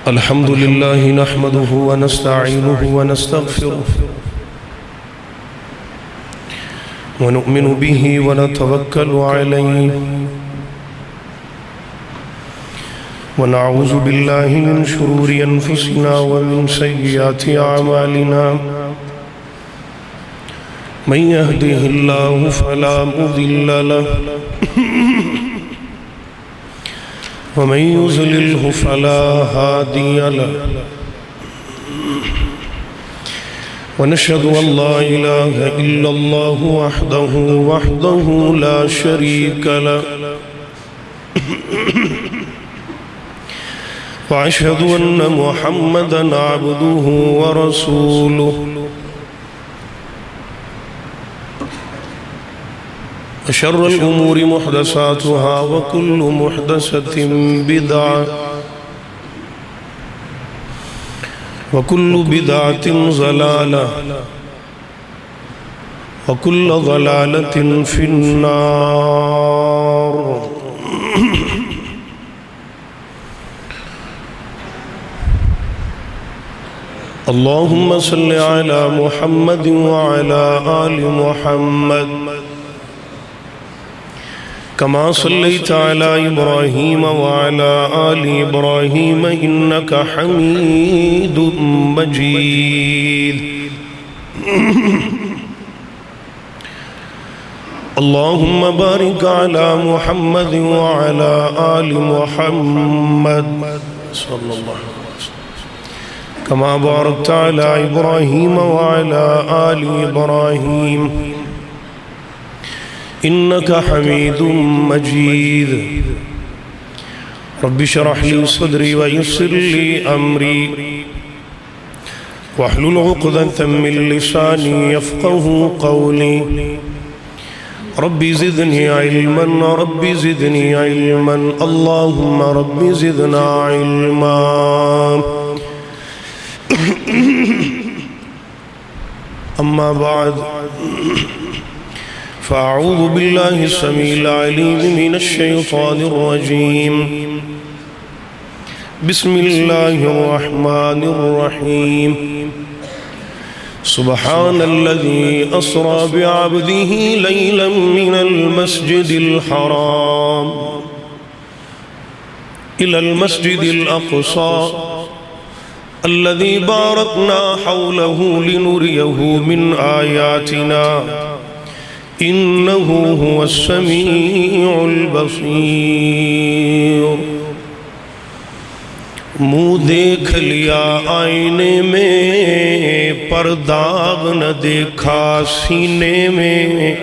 الحمد لله نحمده ونستعينه ونستغفره ونؤمن به ونتوكل عليه ونعوذ بالله من شرور أنفسنا ومن سيئات أعمالنا من يهده الله فلا مضل له ومن يضلله فلا هادي له ونشهد أن لا إله إلا الله وحده لا شريك له وأشهد أن محمدا عبده ورسوله وشر الأمور محدثاتها وكل محدثة بدعة وكل بدعة ضلالة وكل ضلالة في النار اللهم صل على محمد وعلى آل محمد كما صليت على إبراهيم وعلى آل إبراهيم إنك حميد مجيد اللهم بارك على محمد وعلى آل محمد صلى الله عليه وسلم كما باركت على إبراهيم وعلى آل إبراهيم إنك حميد مجيد رب اشرح لي صدري ويسر لي أمري واحلل عقدة من لساني يفقه قولي رب زدني علما رب زدني علما اللهم رب زدنا علما أما بعد فأعوذ بالله السميع العليم من الشيطان الرجيم بسم الله الرحمن الرحيم سبحان الذي أسرى بعبده ليلا من المسجد الحرام إلى المسجد الأقصى الذي باركنا حوله لنريه من آياتنا إنه هو السميع البصير منہ دیکھ لیا آئینے میں پر داغ نہ دیکھا سینے میں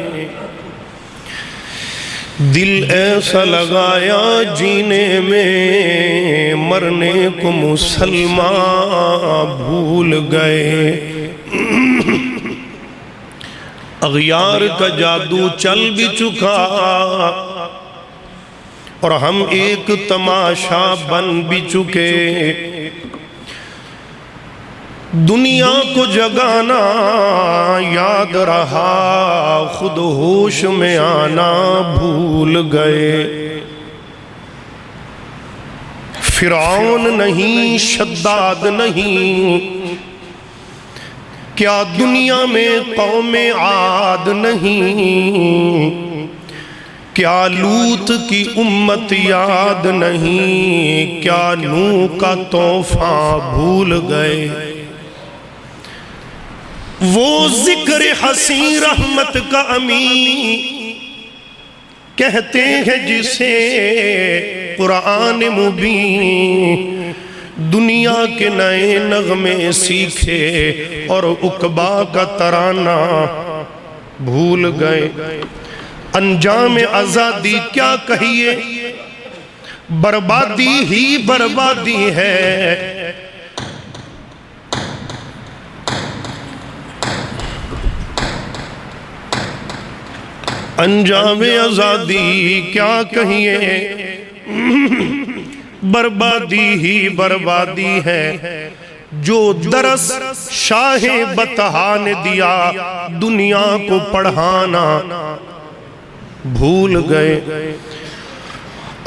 دل ایسا لگایا جینے میں مرنے کو مسلمان بھول گئے اغیار کا جادو چل بھی چکا اور ہم ایک تماشا بن بھی چکے دنیا کو جگانا یاد رہا خود ہوش میں آنا بھول گئے فرعون نہیں شداد نہیں کیا دنیا میں قوم عاد نہیں کیا لوط کی امت یاد نہیں کیا نوح کا طوفان بھول گئے وہ ذکر حسین رحمت کا امین کہتے ہیں جسے قرآن مبین دنیا کے نئے نغمے سیکھے اور عقبہ کا ترانہ بھول گئے انجام آزادی کیا کہیے بربادی ہی بربادی ہے انجام آزادی کیا کہیے بربادی ہی بربادی ہے جو درس شاہ بطحا نے دیا دنیا کو پڑھانا بھول گئے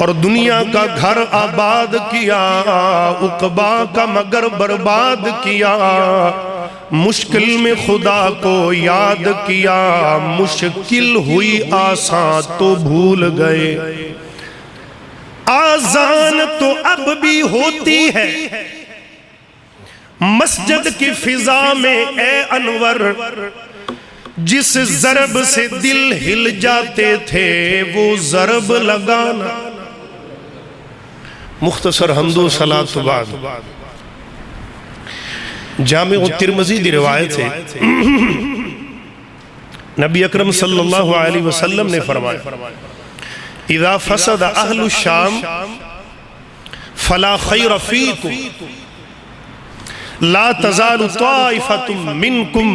اور دنیا کا گھر آباد کیا، عقبا کا مگر برباد کیا، مشکل میں خدا کو یاد کیا، مشکل ہوئی آسان تو بھول گئے، آذان تو اب بھی ہوتی ہے مسجد کی فضا میں اے انور، جس ضرب سے دل ہل جاتے تھے وہ ضرب لگانا۔ مختصر حمد و صلاۃ بعد جامع ترمذی دی روایت ہے، نبی اکرم صلی اللہ علیہ وسلم نے فرمایا اذا فسد اہل الشام فلا خیر فیکم لا تزال طائفۃ منکم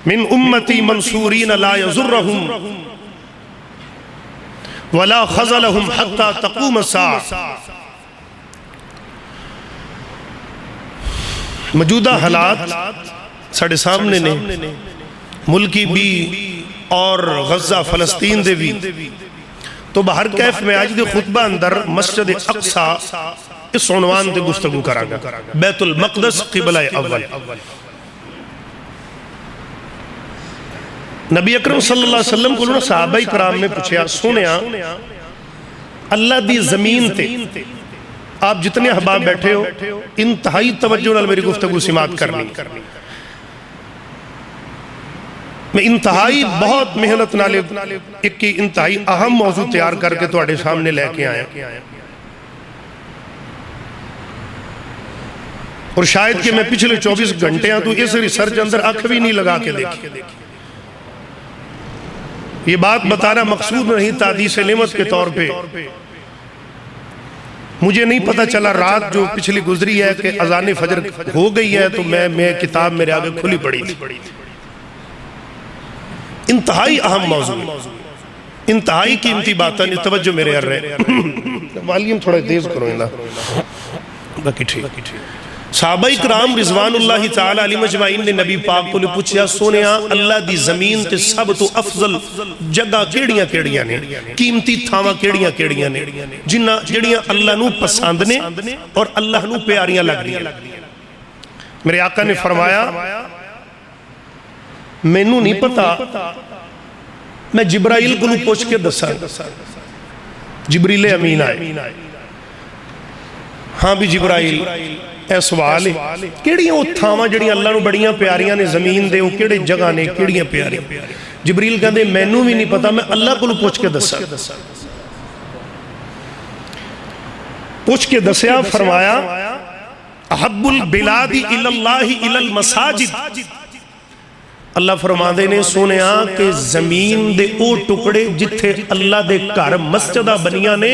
من امتی منصورین لا یضرهم ولا خذلهم حتى تقوم الساعة۔ موجودہ حالات ساڑھے سامنے نے، ملکی بھی اور غزہ فلسطین دے بھی، تو بہر کیف میں آج دے خطبہ اندر مسجد اقصی اس عنوان دے گفتگو کرا گا، بیت المقدس قبلہ اول۔ نبی اکرم صلی اللہ علیہ وسلم کو صحابہ کرام نے پوچھا، سنیا اللہ دی زمین تے آپ جتنے احباب بیٹھے ہو انتہائی توجہ نال میری گفتگو سماعت کرنی، میں انتہائی بہت محنت نال ایک انتہائی اہم موضوع تیار کر کے تواڈے سامنے لے کے آیا، اور شاید کہ میں پچھلے 24 گھنٹے تو اس ریسرچ اندر آنکھ بھی نہیں لگا کے دیکھی۔ یہ بات بتانا مقصود نہیں تحدیث نعمت کے طور پہ، مجھے نہیں پتا چلا رات جو پچھلی گزری ہے کہ اذان فجر ہو گئی ہے تو میں کتاب میرے آگے کھلی پڑی تھی۔ انتہائی اہم موضوع، انتہائی قیمتی باتیں، توجہ میرے ار رہے، والیوم تھوڑا تیز کرو باقی ٹھیک۔ صحابہ اکرام رضوان اللہ تعالی علیہ مجمعین نے نبی پاک کو پوچھا، سونیا اللہ دی زمین تے سب تو افضل جگہ کیڑیاں کیڑیاں نے، قیمتی تھاواں کیڑیاں کیڑیاں نے، جڑیاں اللہ نو پسند نے اور اللہ نو پیاریاں لگ دیا۔ میرے آقا نے فرمایا مینوں نہیں پتا، میں جبرائیل کو پوچھ کے دسا۔ جبریل امین آئے، ہاں بھی جبرائیل اے سوال ہے کیڑیاں وہ تھاواں جڑیاں اللہ نو بڑیاں پیاریاں نے زمین دے، وہ کیڑے جگہ نے کیڑیاں پیاریاں؟ جبریل کہندے مینوں بھی نہیں پتا، میں اللہ کو پوچھ کے دسا۔ پوچھ کے دسیا، فرمایا احب البلاد الی اللہ الی المساجد۔ اللہ فرماندے نے سونیا کہ زمین دے او ٹکڑے جتھے اللہ دے گھر مسجدہ بنیاں نے،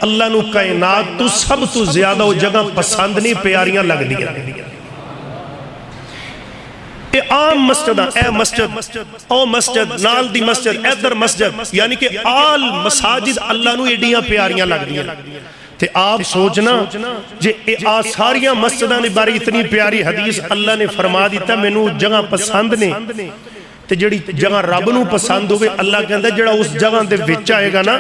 اللہ نو کائنات تو سب تو زیادہ وہ جگہ پسند نہیں پیاریاں لگ دیا۔ اے عام مسجدہ، اے مسجد، او مسجد، نال دی مسجد، ایدر مسجد، یعنی کہ آل مساجد اللہ نو ایڈیاں پیاریاں لگ دیا۔ تے آپ سوچنا جے ساریاں مسجدہ نے باری اتنی پیاری حدیث اللہ نے فرما دیتا، میں نو جگہ پسند نے، تے جڑی جگہ رب نو پسند ہوئے اللہ کہندہ جڑا اس جگہ دے وچ آئے گا نا،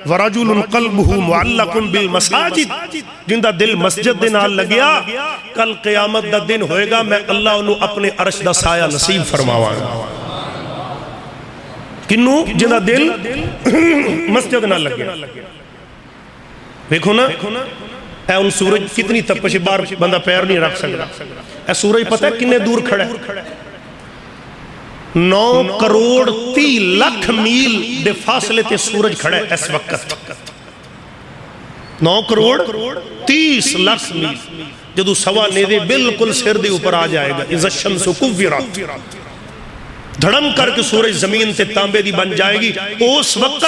وَرَجُلٌ قَلْبُهُ مُعَلَّقٌ بِالْمَسَاجِدِ، جن دا دل مسجد دے نال لگیا، کل قیامت دا دن ہوئے گا میں اللہ انہوں اپنے عرش دا سایہ نصیب فرماواں گا۔ کنوں؟ جن دا دل مسجد نال لگیا۔ دیکھو نا اے ان سورج کتنی تپش بار بندہ پیر نہیں رکھ سکتا۔ اے سورج پتہ ہے کنے دور کھڑا ہے؟ 9 کروڑ 30 لاکھ میل دے فاصلے تے سورج کھڑا ہے اس وقت۔ 9 کروڑ 30 لاکھ میل جدو سوا نیدے بالکل سر دے اوپر آ جائے گا، اذا الشمس کورت، دھڑم کر کے سورج زمین تے تانبے دی بن جائے گی، اس وقت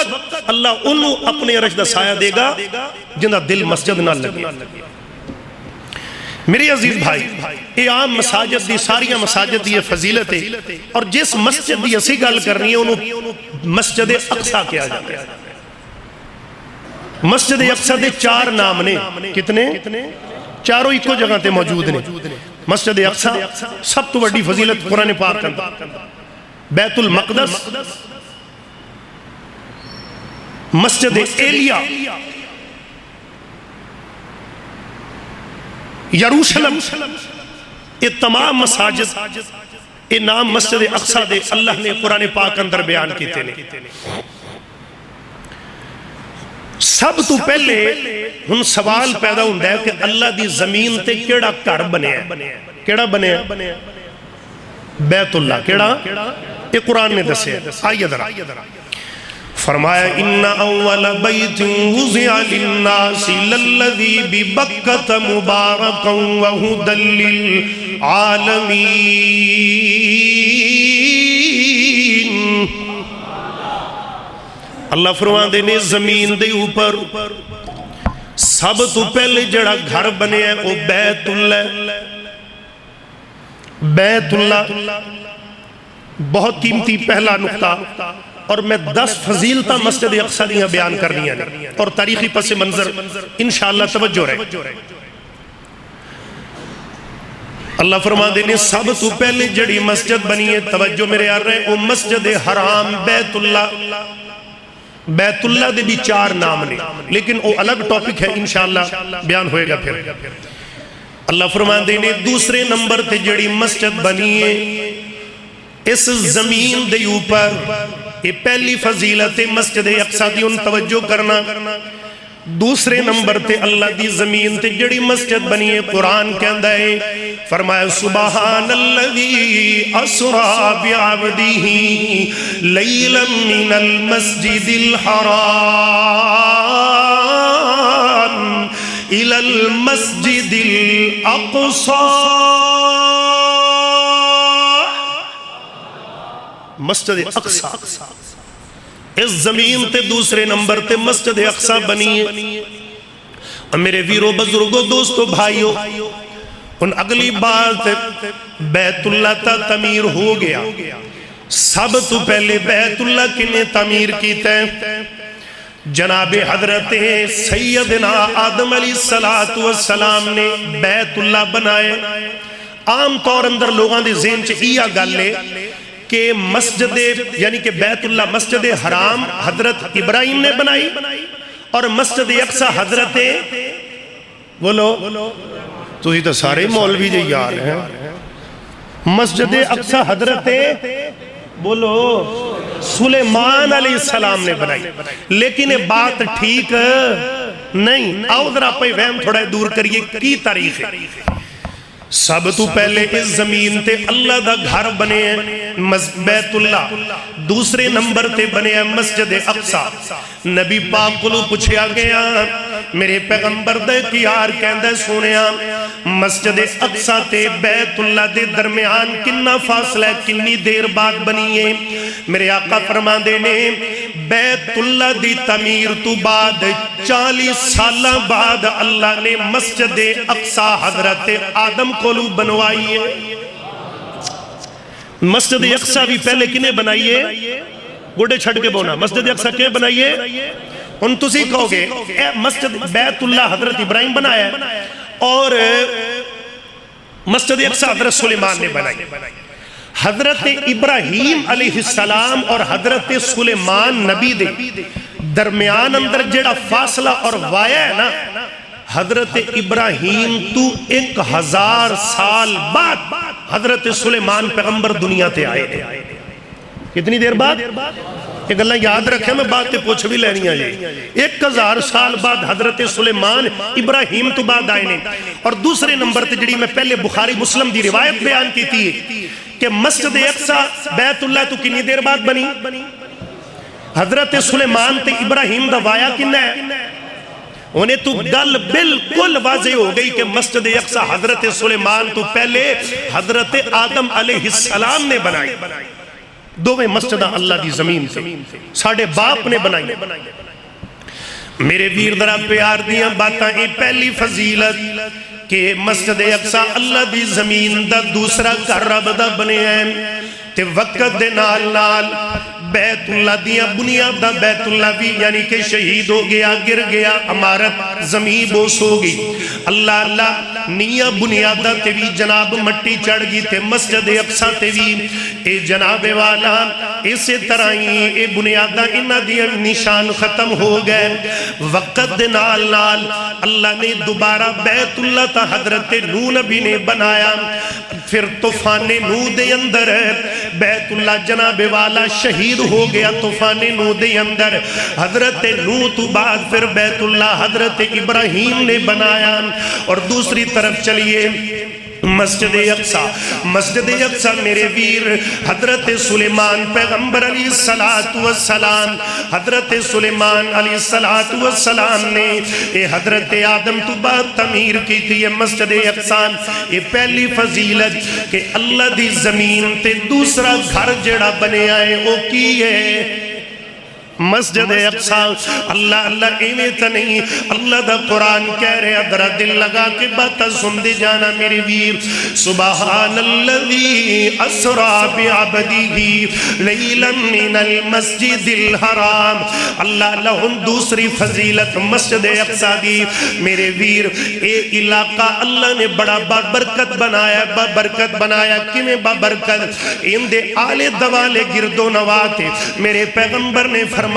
اللہ انہوں اپنے عرش دا سایہ دے گا جنہ دل مسجد نہ لگے۔ میرے عزیز بھائی، اے عام مساجد دی، ساریاں مساجد دی فضیلت ہے، اور جس مسجد دی اسی گل کرنی ہے انہوں مسجد اقصی کیا جاتا ہے۔ مسجد اقصی دے 4 نام نے، کتنے؟ چاروں ایک کو جگہ تے موجود نے۔ مسجد اقصی سب تو بڑی فضیلت قرآن پاک کرتا، بیت المقدس مسجد ایلیا یروشلم، یہ تمام مساجد یہ نام مسجد اقصی دے اللہ نے قرآن پاک اندر بیان کیتے نے۔ سب تو پہلے ہن سوال پیدا ہوندہ ہے کہ اللہ دی زمین تے کیڑا گھر بنے ہیں؟ کیڑا بنے ہیں؟ بیت اللہ۔ کیڑا؟ یہ قرآن نے دسے آئیے ذرا فرمایا ان اول بیت وضع للناس للذی ببکۃ مبارکا وہدی للعالمین۔ اللہ فرماندے نے زمین دے اوپر سب تو پہلے جڑا گھر بنے ہیں وہ بیت اللہ۔ بیت اللہ بہت قیمتی پہلا نقطہ، اور میں 10 فضیلتہ مسجد اقصی دیاں بیان کرنی ہیں اور تاریخی پس منظر انشاءاللہ توجہ رہے۔ اللہ فرماندے نے سب تو پہلے جڑی مسجد بنی ہے، توجہ میرے یار رہے، وہ مسجد حرام بیت اللہ۔ بیت اللہ دے بھی 4 نام نے، لیکن وہ الگ ٹاپک ہے، انشاءاللہ بیان ہوئے گا پھر۔ اللہ فرماندے نے دوسرے نمبر تے جڑی مسجد بنی ہے اس زمین دے اوپر، یہ پہلی فضیلت مسجد اقصی دی ان توجہ کرنا۔ دوسرے نمبر تے اللہ دی زمین تے جڑی مسجد بنی ہے قرآن کے اندر ہے، فرمایا سبحان الذی اسرا بعبدہ لیلا من المسجد الحرام الى المسجد الاقصی۔ مسجد اقصی اس زمین تے دوسرے نمبر تے مسجد اقصی بنی ہے۔ اور میرے ویرو بزرگوں دوستو بھائیو، ان اگلی بات بیت اللہ تا تعمیر ہو گیا۔ سب تو پہلے بیت اللہ کنے تعمیر کیتا ہے؟ جناب حضرت سیدنا آدم علیہ السلام نے بیت اللہ بنائے۔ عام طور اندر لوگاں دے ذہن چ یہ گل ہے کہ مسجد یعنی کہ بیت اللہ مسجد حرام حضرت ابراہیم نے بنائی، اور مسجد اقصی حضرت بولو تو ہی تو سارے مولوی جی یار ہیں، مسجد اقصی حضرت بولو سلیمان علیہ السلام نے بنائی۔ لیکن یہ بات ٹھیک نہیں، آؤ ذرا پہ وہم تھوڑا دور کریے کی تاریخ ہے۔ سب تو پہلے اس زمین تے اللہ دا گھر بنے ہیں بیت اللہ، دوسرے نمبر تے بنے ہیں مسجد اقصی۔ نبی پاک کو پوچھیا گیا، میرے پیغمبر دے کیار کہندے سونیا مسجد اقصی تے بیت اللہ دے درمیان کننا فاصلہ ہے، کنی دیر بعد بنی ہے؟ میرے آقا فرماندے نے بیت اللہ دی تعمیر تو بعد 40 سالہ بعد اللہ نے مسجد اقصی حضرت آدم کولو بنوائی ہے۔ مسجد اقصی بھی پہلے کنے بنائیے؟ گوڑے چھڑ کے بونا، مسجد اقصی کنے بنائیے؟ ان تسی کہو گے مسجد بیت اللہ حضرت ابراہیم بنایا ہے اور مسجد اقصی حضرت سلیمان نے بنائی۔ حضرت ابراہیم علیہ السلام اور حضرت سلیمان نبی دے درمیان اندر جڑا فاصلہ اور وایا ہے نا، حضرت ابراہیم تو 1000 سال بعد حضرت سلیمان پیغمبر دنیا تے آئے تھے۔ کتنی دیر بعد؟ ایک اللہ یاد رکھیں، میں بات تے پوچھ بھی لینی آئے، 1000 سال بعد حضرت سلیمان ابراہیم تو بعد آئے نے۔ اور دوسرے نمبر تے جڑی میں پہلے بخاری مسلم دی روایت بیان کی تھی کہ مسجد اقصی بیت اللہ تو کنی دیر بعد بنی؟ حضرت سلیمان تے ابراہیم دا وایا کنہ ہے؟ انہیں تو گل بالکل واضح ہو گئی کہ مسجد اقصی حضرت سلیمان تو پہلے حضرت آدم علیہ السلام نے بنائی۔ دوویں مسجدہ اللہ دی زمین سے ساڑھے باپ نے بنائی۔ میرے ویر درہ پیار دیاں باتاں یہ پہلی فضیلت کہ مسجد اقصی اللہ دی زمین دا دوسرا گھر رب دا بنے ہیں۔ تے وقت دے نال نال بیت اللہ دیاں بنیاد دا بیت اللہ بھی یعنی کہ شہید ہو گیا، گر گیا، عمارت زمین بوس ہو گئی۔ اللہ نیاں بنیاد تے بھی جناب مٹی چڑھ گئی تے مسجد اقصی تے بھی اے جناب والا اسی طرح ہی اے بنیادہ انہاں دی نشان ختم ہو گئے. وقت دے نال نال اللہ نے دوبارہ بیت اللہ تا حضرت نوح نبی نے بنایا. پھر طوفان نوح دے اندر بیت اللہ جناب والا شہید ہو گیا. طوفان نوح دے اندر حضرت نوح تو بعد پھر بیت اللہ حضرت ابراہیم نے بنایا. اور دوسری طرف چلیے مسجد اقصی. مسجد اقصی میرے ویر حضرت سلیمان پیغمبر علیہ السلام حضرت سلیمان علیہ السلام نے اے حضرت آدم تو بعد تعمیر کی تھی مسجد اقصی. یہ پہلی فضیلت کہ اللہ دی زمین تے دوسرا گھر جڑا بنے آئے وہ کی ہے مسجد اقصی. اللہ اللہ ایویں تا نہیں, اللہ دا قرآن کہہ رہے ادھرا دل لگا کے بات سن دے جانا میرے ویر. سبحان الذی اسرا بعبدہ لیلا من المسجد الحرام. اللہ اللہ دوسری فضیلت مسجد اقصی دی میرے ویر. اے علاقہ اللہ نے بڑا بابرکت بنایا. بابرکت بنایا کیویں بابرکت؟ ان دے آلے دوالے گرد و نواح میرے پیغمبر نے فرمایا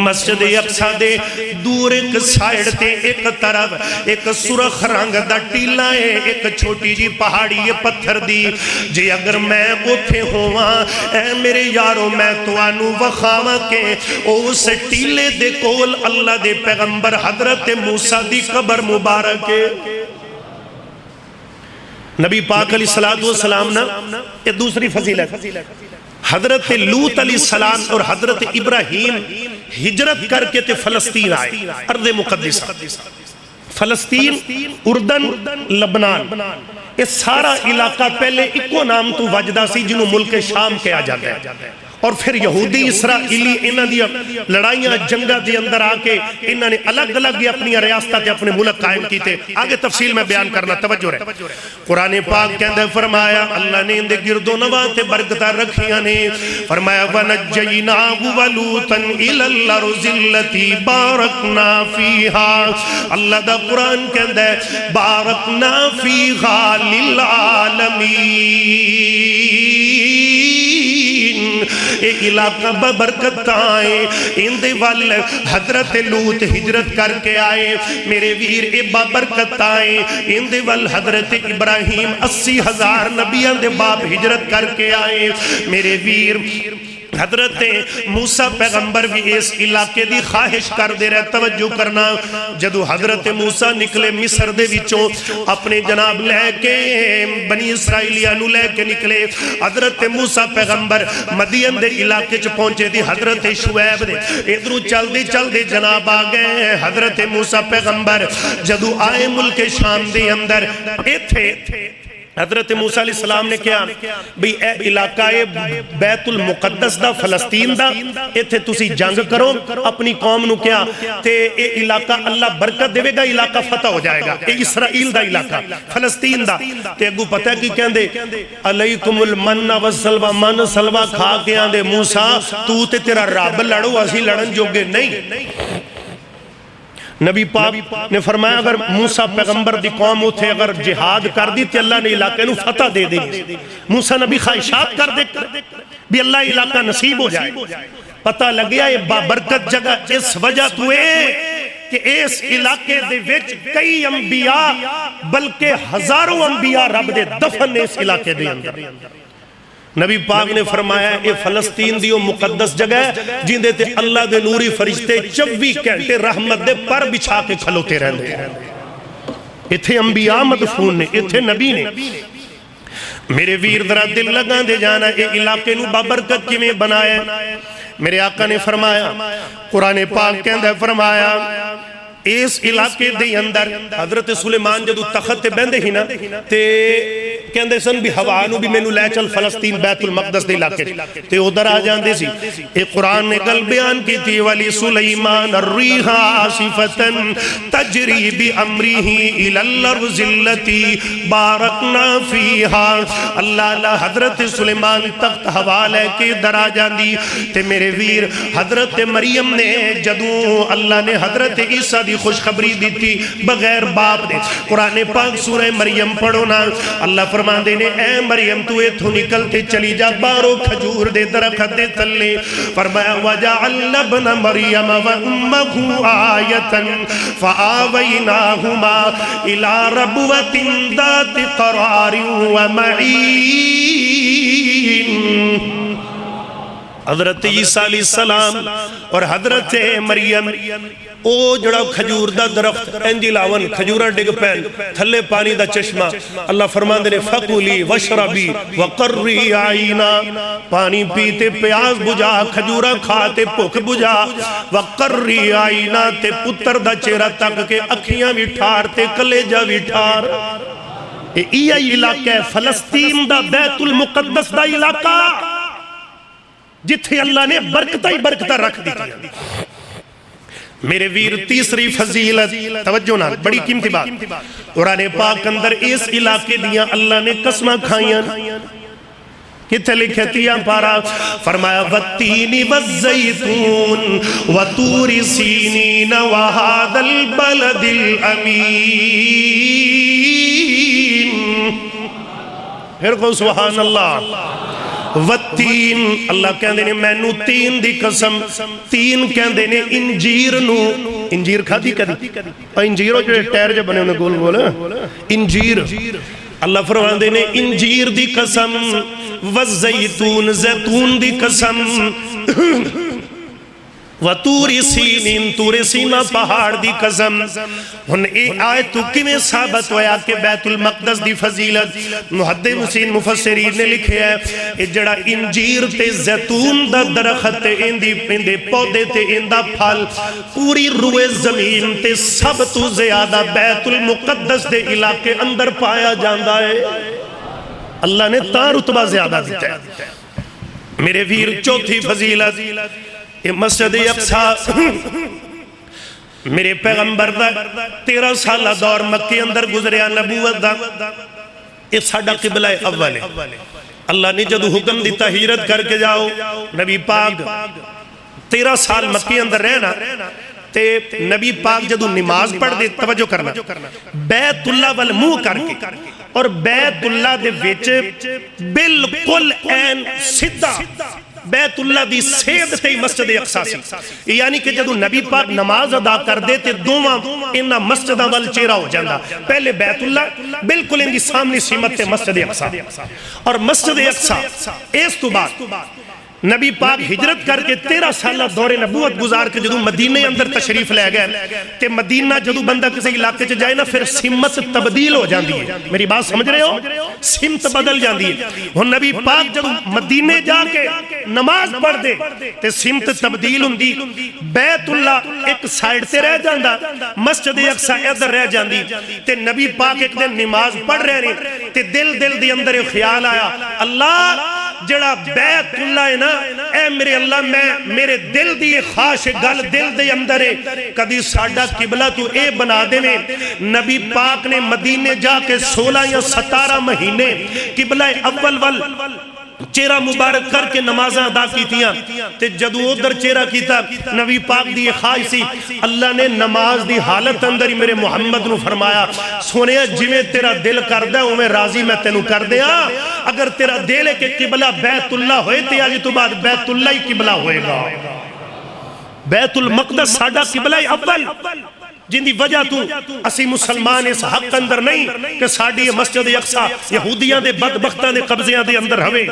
مسجد اقصی دے دور ایک سائیڈ تے ایک طرف ایک سرخ رنگ دا ٹیلا ہے, ایک چھوٹی جی پہاڑی ہے پتھر دی. جی اگر میں اوتھے ہوا اے میرے یارو میں تو آنو وخاواں کے اس ٹیلے دے کول اللہ دے پیغمبر حضرت موسیٰ دی قبر مبارک ہے. نبی پاک علیہ السلام نا یہ دوسری فضیلت. حضرت لوط علیہ السلام اور حضرت ابراہیم ہجرت کر کے تے فلسطین آئے. ارض مقدسہ فلسطین, اردن, لبنان, یہ سارا علاقہ پہلے ایکو نام تو وجدہ سی جنہوں ملک شام کہا جاتا ہے. اور پھر یہودی اسرائیلی انہاں دی لڑائیاں جنگاں دے اندر آ کے انہاں نے الگ الگ اپنی ریاستیں اپنے ملک قائم کیتے. آگے تفصیل میں بیان کرنا توجہ رہے. قرآن پاک کے اندر فرمایا اللہ نے ان دے گرد و نواح تے برکتاں رکھیاں نے. فرمایا وَنَجَّيْنَاهُ وَلُوطًا إِلَى الْأَرْضِ الَّتِي بَارَكْنَا فِيهَا. اللہ دا قرآن کے اندر بارکنا فیہا للعالمین. اے علاقہ ببرکت کا آئے. ان دے وال حضرت لوط ہجرت کر کے آئے میرے ویر. اے ببرکت آئے. ان دے وال حضرت ابراہیم 80,000 نبیان دے باپ ہجرت کر کے آئے میرے ویر. حضرت موسیٰ پیغمبر بھی اس علاقے دی خواہش کر دے رہے. توجہ کرنا, جدو حضرت موسیٰ نکلے مصر دے وچوں اپنے جناب لے کے بنی اسرائیلیانو لے کے نکلے. حضرت موسیٰ پیغمبر مدین دے علاقے چ پہنچے دی. حضرت شعیب دے ادھروں چل دے جناب آ گئے. حضرت موسیٰ پیغمبر جدو آئے ملک شام دے اندر ایتھے حضرت موسیٰ علیہ السلام نے کیا بھئی اے علاقہ بیت المقدس دا فلسطین دا ایتھے تسی جنگ کرو اپنی قوم نو کیا تے اے علاقہ اللہ برکت دے گا, علاقہ فتح ہو جائے گا. اے اسرائیل دا علاقہ فلسطین دا. تے اگو پتہ ہے کی کہندے علیکم المن والسلوہ, من سلوہ کھا کے آندے موسیٰ تو تے تیرا رب لڑو اسی لڑن جوگے نہیں. نبی پاک نے فرمایا اگر موسیٰ پیغمبر دی قوم ہوتے اگر جہاد کر دی تے اللہ نے علاقے نو فتح دے دی. موسیٰ نبی خواہشات کر دے بھی اللہ علاقہ نصیب ہو جائے. پتہ لگیا یہ بابرکت جگہ اس وجہ تو ہے کہ اس علاقے دے وچ کئی انبیاء بلکہ ہزاروں انبیاء رب دے دفن نے اس علاقے دے اندر. نبی پاک نے فرمایا اے فلسطین دیو مقدس جگہ ہے جن دے تے اللہ دے نوری فرشتے 24 گھنٹے رحمت دے پر بچھا کے کھلوتے رہندے. ایتھے انبیاء مدفون نے, ایتھے نبی نے. میرے ویر ذرا دل لگا دے جانا اے علاقے نو بابرکت کی میں بنایا. میرے آقا نے فرمایا قرآن پاک کے اندر فرمایا اس علاقے دے اندر حضرت سلیمان جدو تخت تے بندے ہی نا تے کہندے سن بھی ہوانو بھی مینو لے چل فلسطین بیت المقدس دے علاقے تے ادھر آ جاندے سی. اے قرآن نے گل بیان کی تھی ولی سلیمان الریح عاصفۃ تجری بامرہ الی الارض التی بارکنا فیہا. اللہ حضرت سلیمان تخت ہوا لے کے ادھر آ جاندی تے میرے ویر حضرت مریم نے جدو اللہ نے حضرت عیسیٰ دی خوشخبری دی تھی بغیر باپ دے. قرآن پاک سورہ مریم پڑھو نا. اللہ فرمایا فرماندے نے اے مریم تو ایتھوں نکلتے چلی جا باہروں کھجور دے درخت دے تلے فرمایا وَجَعَلْنَا ابْنَ مَرْيَمَ وَأُمَّهُ آيَةً فَآوَيْنَاهُمَا إِلَى رَبْوَةٍ ذَاتِ قَرَارٍ وَمَعِينٍ۔ حضرت عیسیٰ علیہ السلام اور حضرت مریم او جڑا کھجور دا درخت انجی لاون کھجورہ ڈگ پین تھلے پانی دا چشمہ اللہ فرمان دے فَقُلِي وَشْرَبِي وَقَرِّي عَيْنَا پانی پیتے پیاز بجا کھجورہ کھاتے پک بجا وَقَرِّي عَيْنَا تے پتر دا چہرہ تک کے اکھیاں بھی ٹھار تے کلیجہ بھی ٹھار یہ علاقہ ہے فلسطین دا بیت المقدس دا علاقہ جتھے اللہ نے برکتہ ہی برکتہ رکھ دی تھی۔ میرے ویر تیسری فضیلت توجہ نہ بڑی قیمتی بات قرآن پاک اندر اس علاقے دیا اللہ نے قسمہ کھائیاں کتھے لکھتیاں پارا فرمایا وَالتِّينِ وَالزَّيْتُونِ وَطُورِ سِينِينَ وَهَذَا الْبَلَدِ الْأَمِينَ۔ پھر کو سبحان اللہ وَالتِّين اللہ کہندے نے مینو تین دی قسم تین کہندے نے انجیر نو انجیر کھا دی کدی انجیروں جو ٹیر جو بنے انہیں گول گول انجیر اللہ فرماندے نے انجیر دی قسم والزیتون زیتون دی قسم وَطُورِ سِينِينَ طور سینا پہاڑ دی قسم ہن اے آیت تو کیویں ثابت ہویا کہ بیت المقدس دی فضیلت محدثین مفسرین نے لکھے ہے اے جڑا انجیر تے زیتون دا درخت اندے پودے تے اندا پھل پوری روئے زمین تے سب تو زیادہ بیت المقدس دے علاقے اندر پایا جاندا ہے اللہ نے تا رتبہ زیادہ دیتا ہے۔ میرے ویر چوتھی فضیلت یہ مسجد اقصی میرے پیغمبر دا 13 سالہ دور مکہ اندر گزریا نبوت دا یہ ساڑھا قبلہ اول ہے اللہ نے جدو حکم دیتا ہجرت کر کے جاؤ نبی پاک 13 سال مکہ اندر رہنا تے نبی پاک جدو نماز پڑھ دے توجہ کرنا بیت اللہ والموہ کر کے اور بیت اللہ دے ویچ بالکل این سدھا بیت اللہ دی سید تے مسجد اقصی سی یعنی کہ جدو نبی پاک نماز ادا کر دے تے دوواں انہا مسجدہ وال چہرہ ہو جاندہ پہلے بیت اللہ بالکل ان دی سامنی سیمت تے مسجد اقصی اور مسجد اقصی اس تو بعد نبی پاک ہجرت کر کے 13 سالہ دور نبوت گزار کے جدو مدینہ اندر تشریف لے گئے تے مدینہ جدو بندہ کسی علاقے چ جائے نا پھر سمت تبدیل ہو جاندی ہے میری بات سمجھ رہے ہو سمت بدل جاندی ہے اور نبی پاک جدو مدینہ جا کے نماز پڑھ دے تے سمت تبدیل ہوندی بیت اللہ ایک سائیڈ تے رہ جاندہ مسجد اقصی ادھر رہ جاندی تے نبی پاک ایک دن نماز پڑھ رہے تے دل دی اندر ایک خیال آیا اللہ جڑا بیت اللہ ہے نا اے میرے اللہ میں میرے دل دی خواہش گل دل دے اندر ہے کدی ساڑھا قبلہ تو اے بنا دے میں نبی پاک نے مدینے جا کے 16 یا 17 مہینے قبلہ اول وال چہرہ مبارک کر کے نمازیں ادا کی تیاں تے جدو ادھر چہرہ کیتا نبی پاک دی خواہش سی اللہ نے نماز دی حالت اندر ہی میرے محمد نو فرمایا سونیا جویں تیرا دل کر دے اویں راضی میں تینو کر دیا اگر تیرا دل ہے کہ قبلہ بیت اللہ ہوئے تے آج تو بعد بیت اللہ ہی قبلہ ہوئے گا بیت المقدس ساڑھا قبلہ اول جن دی وجہ تو اسی مسلمان اس حق اندر نہیں کہ ساڑھی مسجد اقصی یہودیاں دے بدبختاں دے قبضیاں دے اندر ہوئے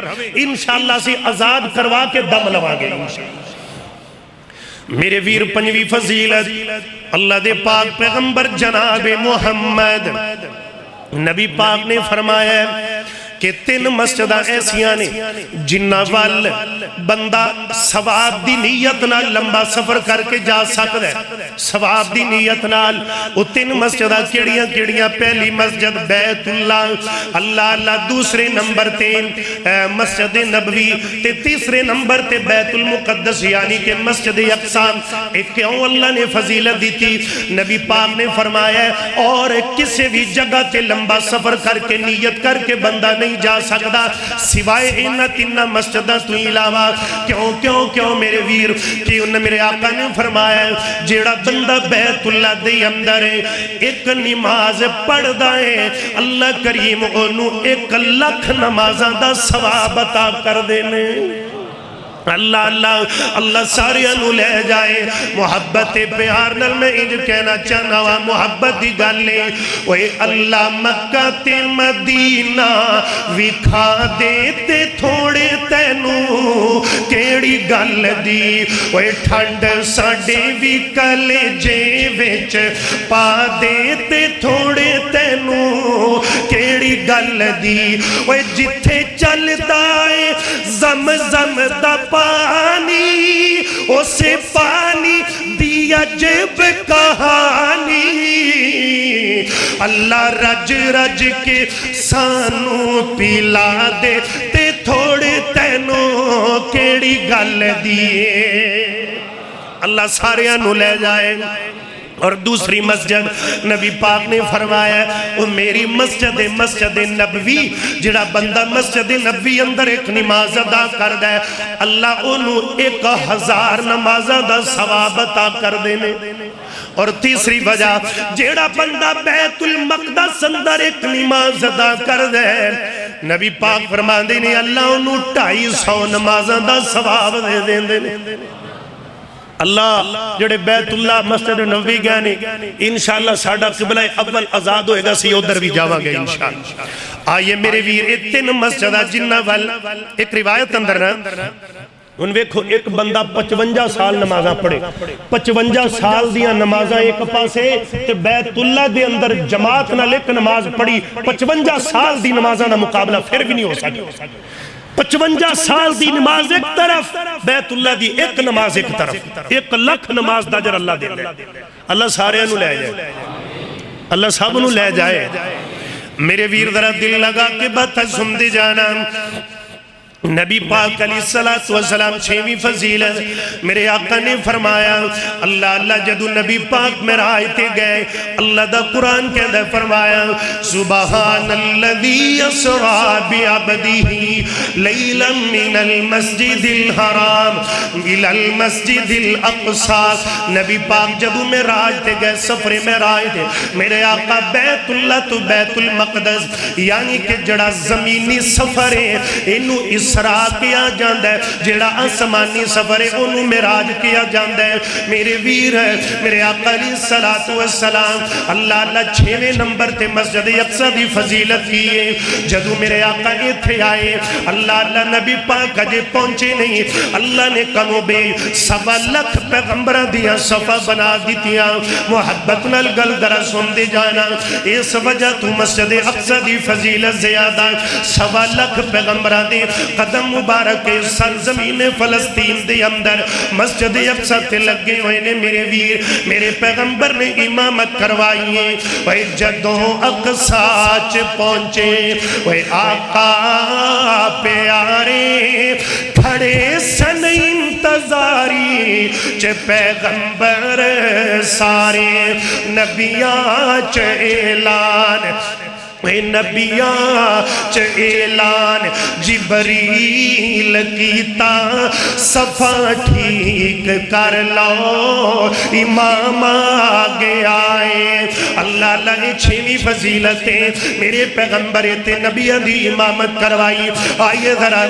انشاءاللہ اسی آزاد کروا کے دم لوا گے میرے ویر پنجوی فضیلت اللہ دے پاک پیغمبر جناب محمد نبی پاک نے فرمایا کہ 3 مسجدہ ایسیاں نے جنہ وال بندہ ثواب دی نیت نال لمبا سفر کر کے جا سکتا ہے ثواب دی نیت نال وہ 3 مسجدہ کیڑیاں پہلی مسجد بیت اللہ اللہ دوسرے نمبر 3 مسجد نبوی تے تیسرے نمبر تے بیت المقدس یعنی کہ مسجد اقصی ایک کیوں اللہ نے فضیلت دی تھی نبی پاک نے فرمایا اور کسی بھی جگہ تے لمبا سفر کر کے نیت کر کے بندہ نہیں نہیں جا سکتا سوائے انہاں تیناں مسجداں تو علاوہ کیوں کیوں کیوں میرے ویر کہ انہوں میرے آقا نے فرمایا جیڑا بندہ بیت اللہ دے اندر ایک نماز پڑھ دائے اللہ کریم انہوں 1,00,000 نمازاں دا ثواب عطا کر دینے اللہ اللہ اللہ سارے انو لے جائے محبت پیار نل میں انج کہنا چاہنا وا محبت دی گالے وے اللہ مکہ تے مدینہ وکھا دیتے تھوڑے تینوں کیڑی گل دی وے ٹھنڈ ساڑے وی کلیجے وچ پا دیتے تھوڑے تینوں کیڑی گل دی وے جتھے چلتا ہے زم زم دا پانی اسے پانی دی عجب کہانی اللہ رج رج کے سانو پلا دے تے تھوڑے تینوں کیڑی گل دیے اللہ سارے انو لے جائے اور دوسری مسجد نبی پاک نے فرمایا وہ میری مسجد نبوی جڑا بندہ مسجد نبوی اندر ایک نماز ادا کر دے اللہ انہوں 1,000 نمازہ دا ثواب عطا کر دینے اور تیسری وجہ جڑا بندہ بیت المقدس اندر ایک نماز ادا کر دے نبی پاک فرما دینے اللہ انہوں 250 نمازہ دا ثواب دے دینے اللہ جڑے بیت اللہ مسجد نبوی گئے نہیں انشاءاللہ ساڑھا قبلہ اول آزاد ہوئے گا سی ادھر بھی جاواں گے انشاءاللہ آئیے میرے ویر اتن مسجدہ جنہ وال ایک روایت اندر نا ان ویکھو ایک بندہ 55 سال نمازاں پڑھے 55 سال دیاں نمازاں ایک پاسے تے بیت اللہ دے اندر جماعت نہ لے نماز پڑھی 55 سال دی نمازاں دا مقابلہ پھر بھی نہیں ہو سکتا 55 سال دی نماز ایک طرف بیت اللہ دی ایک نماز ایک طرف 1,00,000 نماز دا جر اللہ دے اللہ سارے انہوں لے جائے اللہ سب انہوں لے جائے میرے ویر ذرا دل لگا کہ بات سن دی جانا نبی پاک علیہ السلام 6ویں فضیلت میرے آقا نے فرمایا اللہ اللہ جدو نبی پاک میرا آئیتے گئے اللہ دا قرآن کہہ دے فرمایا سبحان الذی اسرا بعبدہ لیلا من المسجد الحرام الى المسجد الاقصی نبی پاک جدو میرا آئیتے گئے سفر میرا آئیتے میرے آقا بیت اللہ تو بیت المقدس یعنی کہ جڑا زمینی سفر ہے انہوں اسرا کیا جاندہ ہے جڑا آسمانی سفر ہے انہوں معراج کیا جاندہ ہے میرے ویر ہے میرے آقا علیہ السلام اللہ اللہ 6ویں نمبر تے مسجد اقصی دی فضیلت کیے جدو میرے آقا ایتھے آئے اللہ اللہ نبی پاک اجے پہنچے نہیں اللہ نے کم و بے 1,25,000 پیغمبرہ دیا صفحہ بنا دیتیا محبت نال گل درہ سن دے جانا اس وجہ تو مسجد اقصی دی فضیلت زیادہ 1,25,000 پیغمبرہ دے قدم مبارک سرزمین فلسطین دے اندر مسجد اقصی تے لگے ہوئے نے میرے ویر میرے پیغمبر نے امامت کروائیے وہی جدوں اقصی پہنچے وہی آقا پیارے کھڑے سن انتظاری چے پیغمبر سارے نبیاں چے اعلان اے نبیاں چ اعلان جبریل کیتا صفا ٹھیک کر لو امام آگے آئے اللہ اللہ نے 6ویں فضیلتیں میرے پیغمبر تے نبیاں دی امامت کروائی آئیے ذرا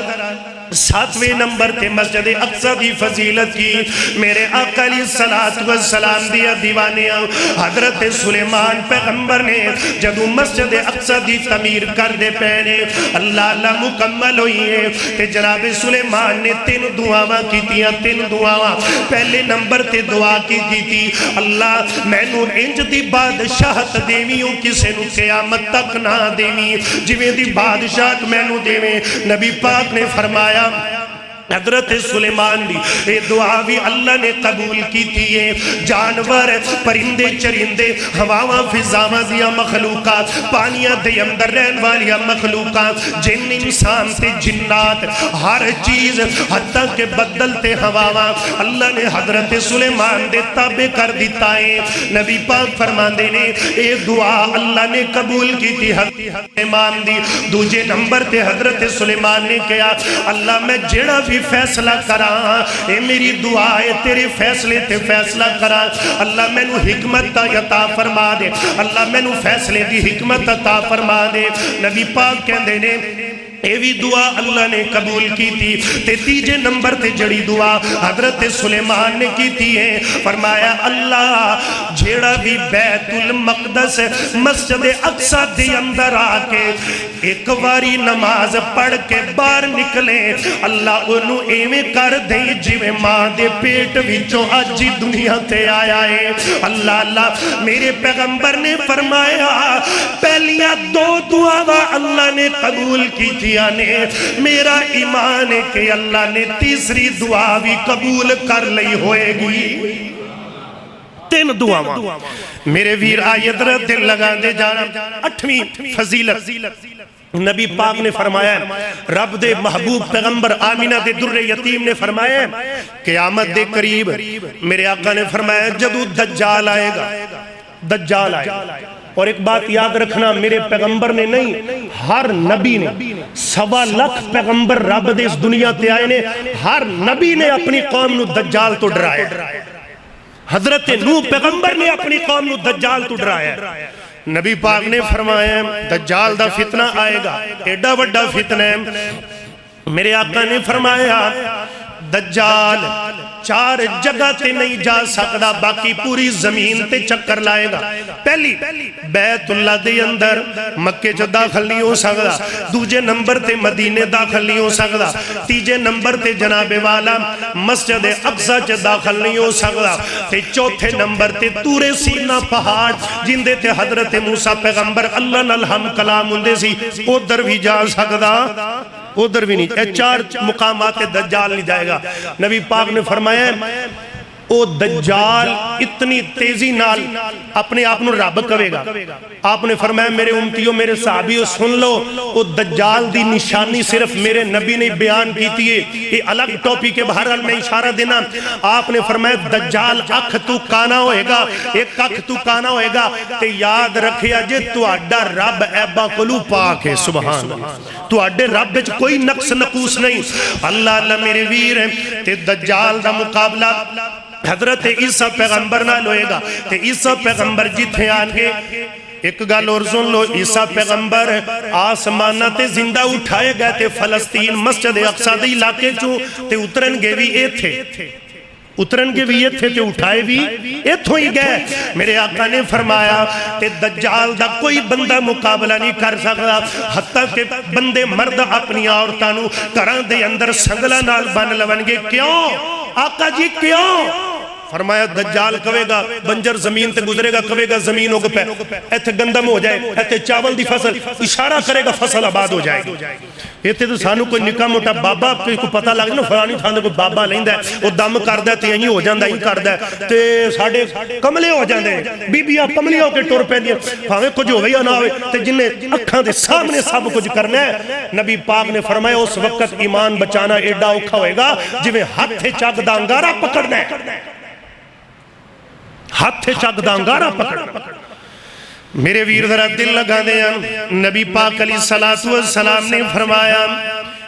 7ویں نمبر تے مسجد اقصی دی فضیلت کی میرے آقا علیہ السلام دیا دیوانیاں حضرت سلیمان پیغمبر نے جدو مسجد اقصی دی تعمیر کر دے پہنے اللہ اللہ مکمل ہوئی ہے تے جناب سلیمان نے 3 دعاواں کی تیاں 3 دعاواں پہلے نمبر تے دعا کی تھی اللہ میں نو انج دی بادشاہت دیویوں کسے نو قیامت تک نہ دیوی جویں دی بادشاہت میں نو دیویں نبی پاک نے فرمایا حضرت سلیمان دی اے دعا بھی اللہ نے قبول کی تھی ہے۔ جانور پرندے چرندے ہواواں فضاواں دیا مخلوقات پانیاں دے اندر رہن والی مخلوقات جن انسان تے جنات ہر چیز حتیٰ کہ بدل تے ہواواں اللہ نے حضرت سلیمان دے تابع کر دیتا ہے۔ نبی پاک فرماندے نے اے دعا اللہ نے قبول کی تھی حضرت سلیمان دی۔ دوجے نمبر تے حضرت سلیمان نے کہا اللہ میں جڑا بھی فیصلہ کراں اے میری دعا ہے تیرے فیصلے تے فیصلہ کراں اللہ میں نو حکمت عطا فرما دے اللہ میں نو فیصلے دی حکمت عطا فرما دے۔ نبی پاک کہندے نے اے بھی دعا اللہ نے قبول کی تھی۔ تے تیجے نمبر تے جڑی دعا حضرت سلیمان نے کی تھی ہے فرمایا اللہ جیڑا بھی بیت المقدس مسجد اقصی دے اندر آکے ایک واری نماز پڑھ کے باہر نکلے اللہ انہوں ایویں کر دے جویں ماں دے پیٹ وچوں اج دنیا تے آیا ہے۔ اللہ اللہ میرے پیغمبر نے فرمایا پہلیاں دو دعا اللہ نے قبول کی تھی نے میرا ایمان ہے کہ اللہ نے تیسری دعا بھی قبول کر لی ہوئے گی۔ تین دعاواں میرے ویر آیت رہ دل لگا دے جانا۔ 8ویں فضیلت نبی پاک نے فرمایا رب دے محبوب پیغمبر آمینہ دے در یتیم نے فرمایا قیامت دے قریب میرے آقا نے فرمایا جدو دجال آئے گا دجال آئے گا۔ اور ایک بات یاد رکھنا میرے پیغمبر نے نہیں ہر نبی نے 1.25 لاکھ پیغمبر رب دے اس دنیا تے آئے نے ہر نبی نے اپنی قوم نو دجال تو ڈرایا۔ حضرت نوح پیغمبر نے اپنی قوم نو دجال تو ڈرایا۔ نبی پاک نے فرمایا دجال دا فتنہ آئے گا ایڈا وڈا فتنہ ہے۔ میرے آقا نے فرمایا دجال 4 جگہ تے نہیں جا سکدا باقی پوری زمین تے چکر لائے گا۔ پہلی بیت اللہ دے اندر مکے چ داخل نہیں ہو سکدا، دوجے نمبر تے مدینے داخل نہیں ہو سکدا، تیجے نمبر تے جناب والا مسجد اقصی چ داخل نہیں ہو سکدا، تے چوتھے نمبر تے طور سینا پہاڑ جندے تے حضرت موسیٰ پیغمبر اللہ نال ہم کلام ہوندے سی ادھر بھی جا سکدا ادھر بھی نہیں۔ اے 4 مقامات دجال نہیں جائے گا۔ نبی پاک نے فرمایا او دجال اتنی تیزی نال اپنے آپ نو رب کہے گا۔ آپ نے فرمایا میرے امتیوں میرے صحابیوں سن لو او دجال دی نشانی صرف میرے نبی نے بیان کی تھی۔ یہ الگ ٹاپک کے بہرحال میں اشارہ دینا۔ آپ نے فرمایا دجال اکھ تو کانا ہوئے گا، ایک اکھ تو کانا ہوئے گا تے یاد رکھیا جے تو اڈا رب ایبا کلو پاک ہے سبحان اللہ، تو اڈے رب بچ کوئی نقص نقوس نہیں۔ اللہ اللہ میرے ویر ہیں تے دجال دا مقابلہ حضرت عیسیٰ پیغمبر نہ لوئے گا تے عیسیٰ پیغمبر جتھے آنگے ایک گل اور سن لو عیسیٰ پیغمبر آسمانہ تے زندہ اٹھائے گئے تے فلسطین مسجد اقصی دے علاقے چوں تے اترن گے بھی اے تھے اترن کے بھی یہ تھے تے اٹھائے بھی اتھوں ہی گئے۔ میرے آقا نے فرمایا تے دجال دا کوئی بندہ مقابلہ نہیں کر سکتا حتیٰ کہ بندے مرد اپنی عورتانوں گھران دے اندر سنگلہ نال بن لونگے۔ کیوں آقا جی کیوں؟ فرمایا دجال کہے گا بنجر زمین تے گزرے گا کہے گا زمین ہوگا پہ ایتھے گندم ہو جائے ایتھے چاول دی فصل اشارہ کرے گا فصل آباد ہو جائے گی۔ ایتھے تو سانو کوئی نکا موٹا بابا کو پتہ لگ نا فلانی تھانے کوئی بابا لیندہ ہے وہ دم کردہ ہے تے یہیں ہو جاندہ ہی کردہ ہے تے ساڑھے کملے ہو جاندے ہیں بی بی آپ کملے ہو کے ٹور پہ دیا پھاوے کچھ ہوئے یا نہ ہوئے تے جنہیں اکھاں دے سامنے سب کچھ کرنا ہے۔ نبی پاک نے فرمایا اس وقت ایمان بچانا ایڈا اوکھا ہوئے گا جویں ہاتھ چاک دا انگارہ پکڑنا ہے، ہاتھ چاک دا انگارہ پکڑنا۔ میرے ویر ذرا دل لگا دیا نبی پاک علیہ السلام نے فرمایا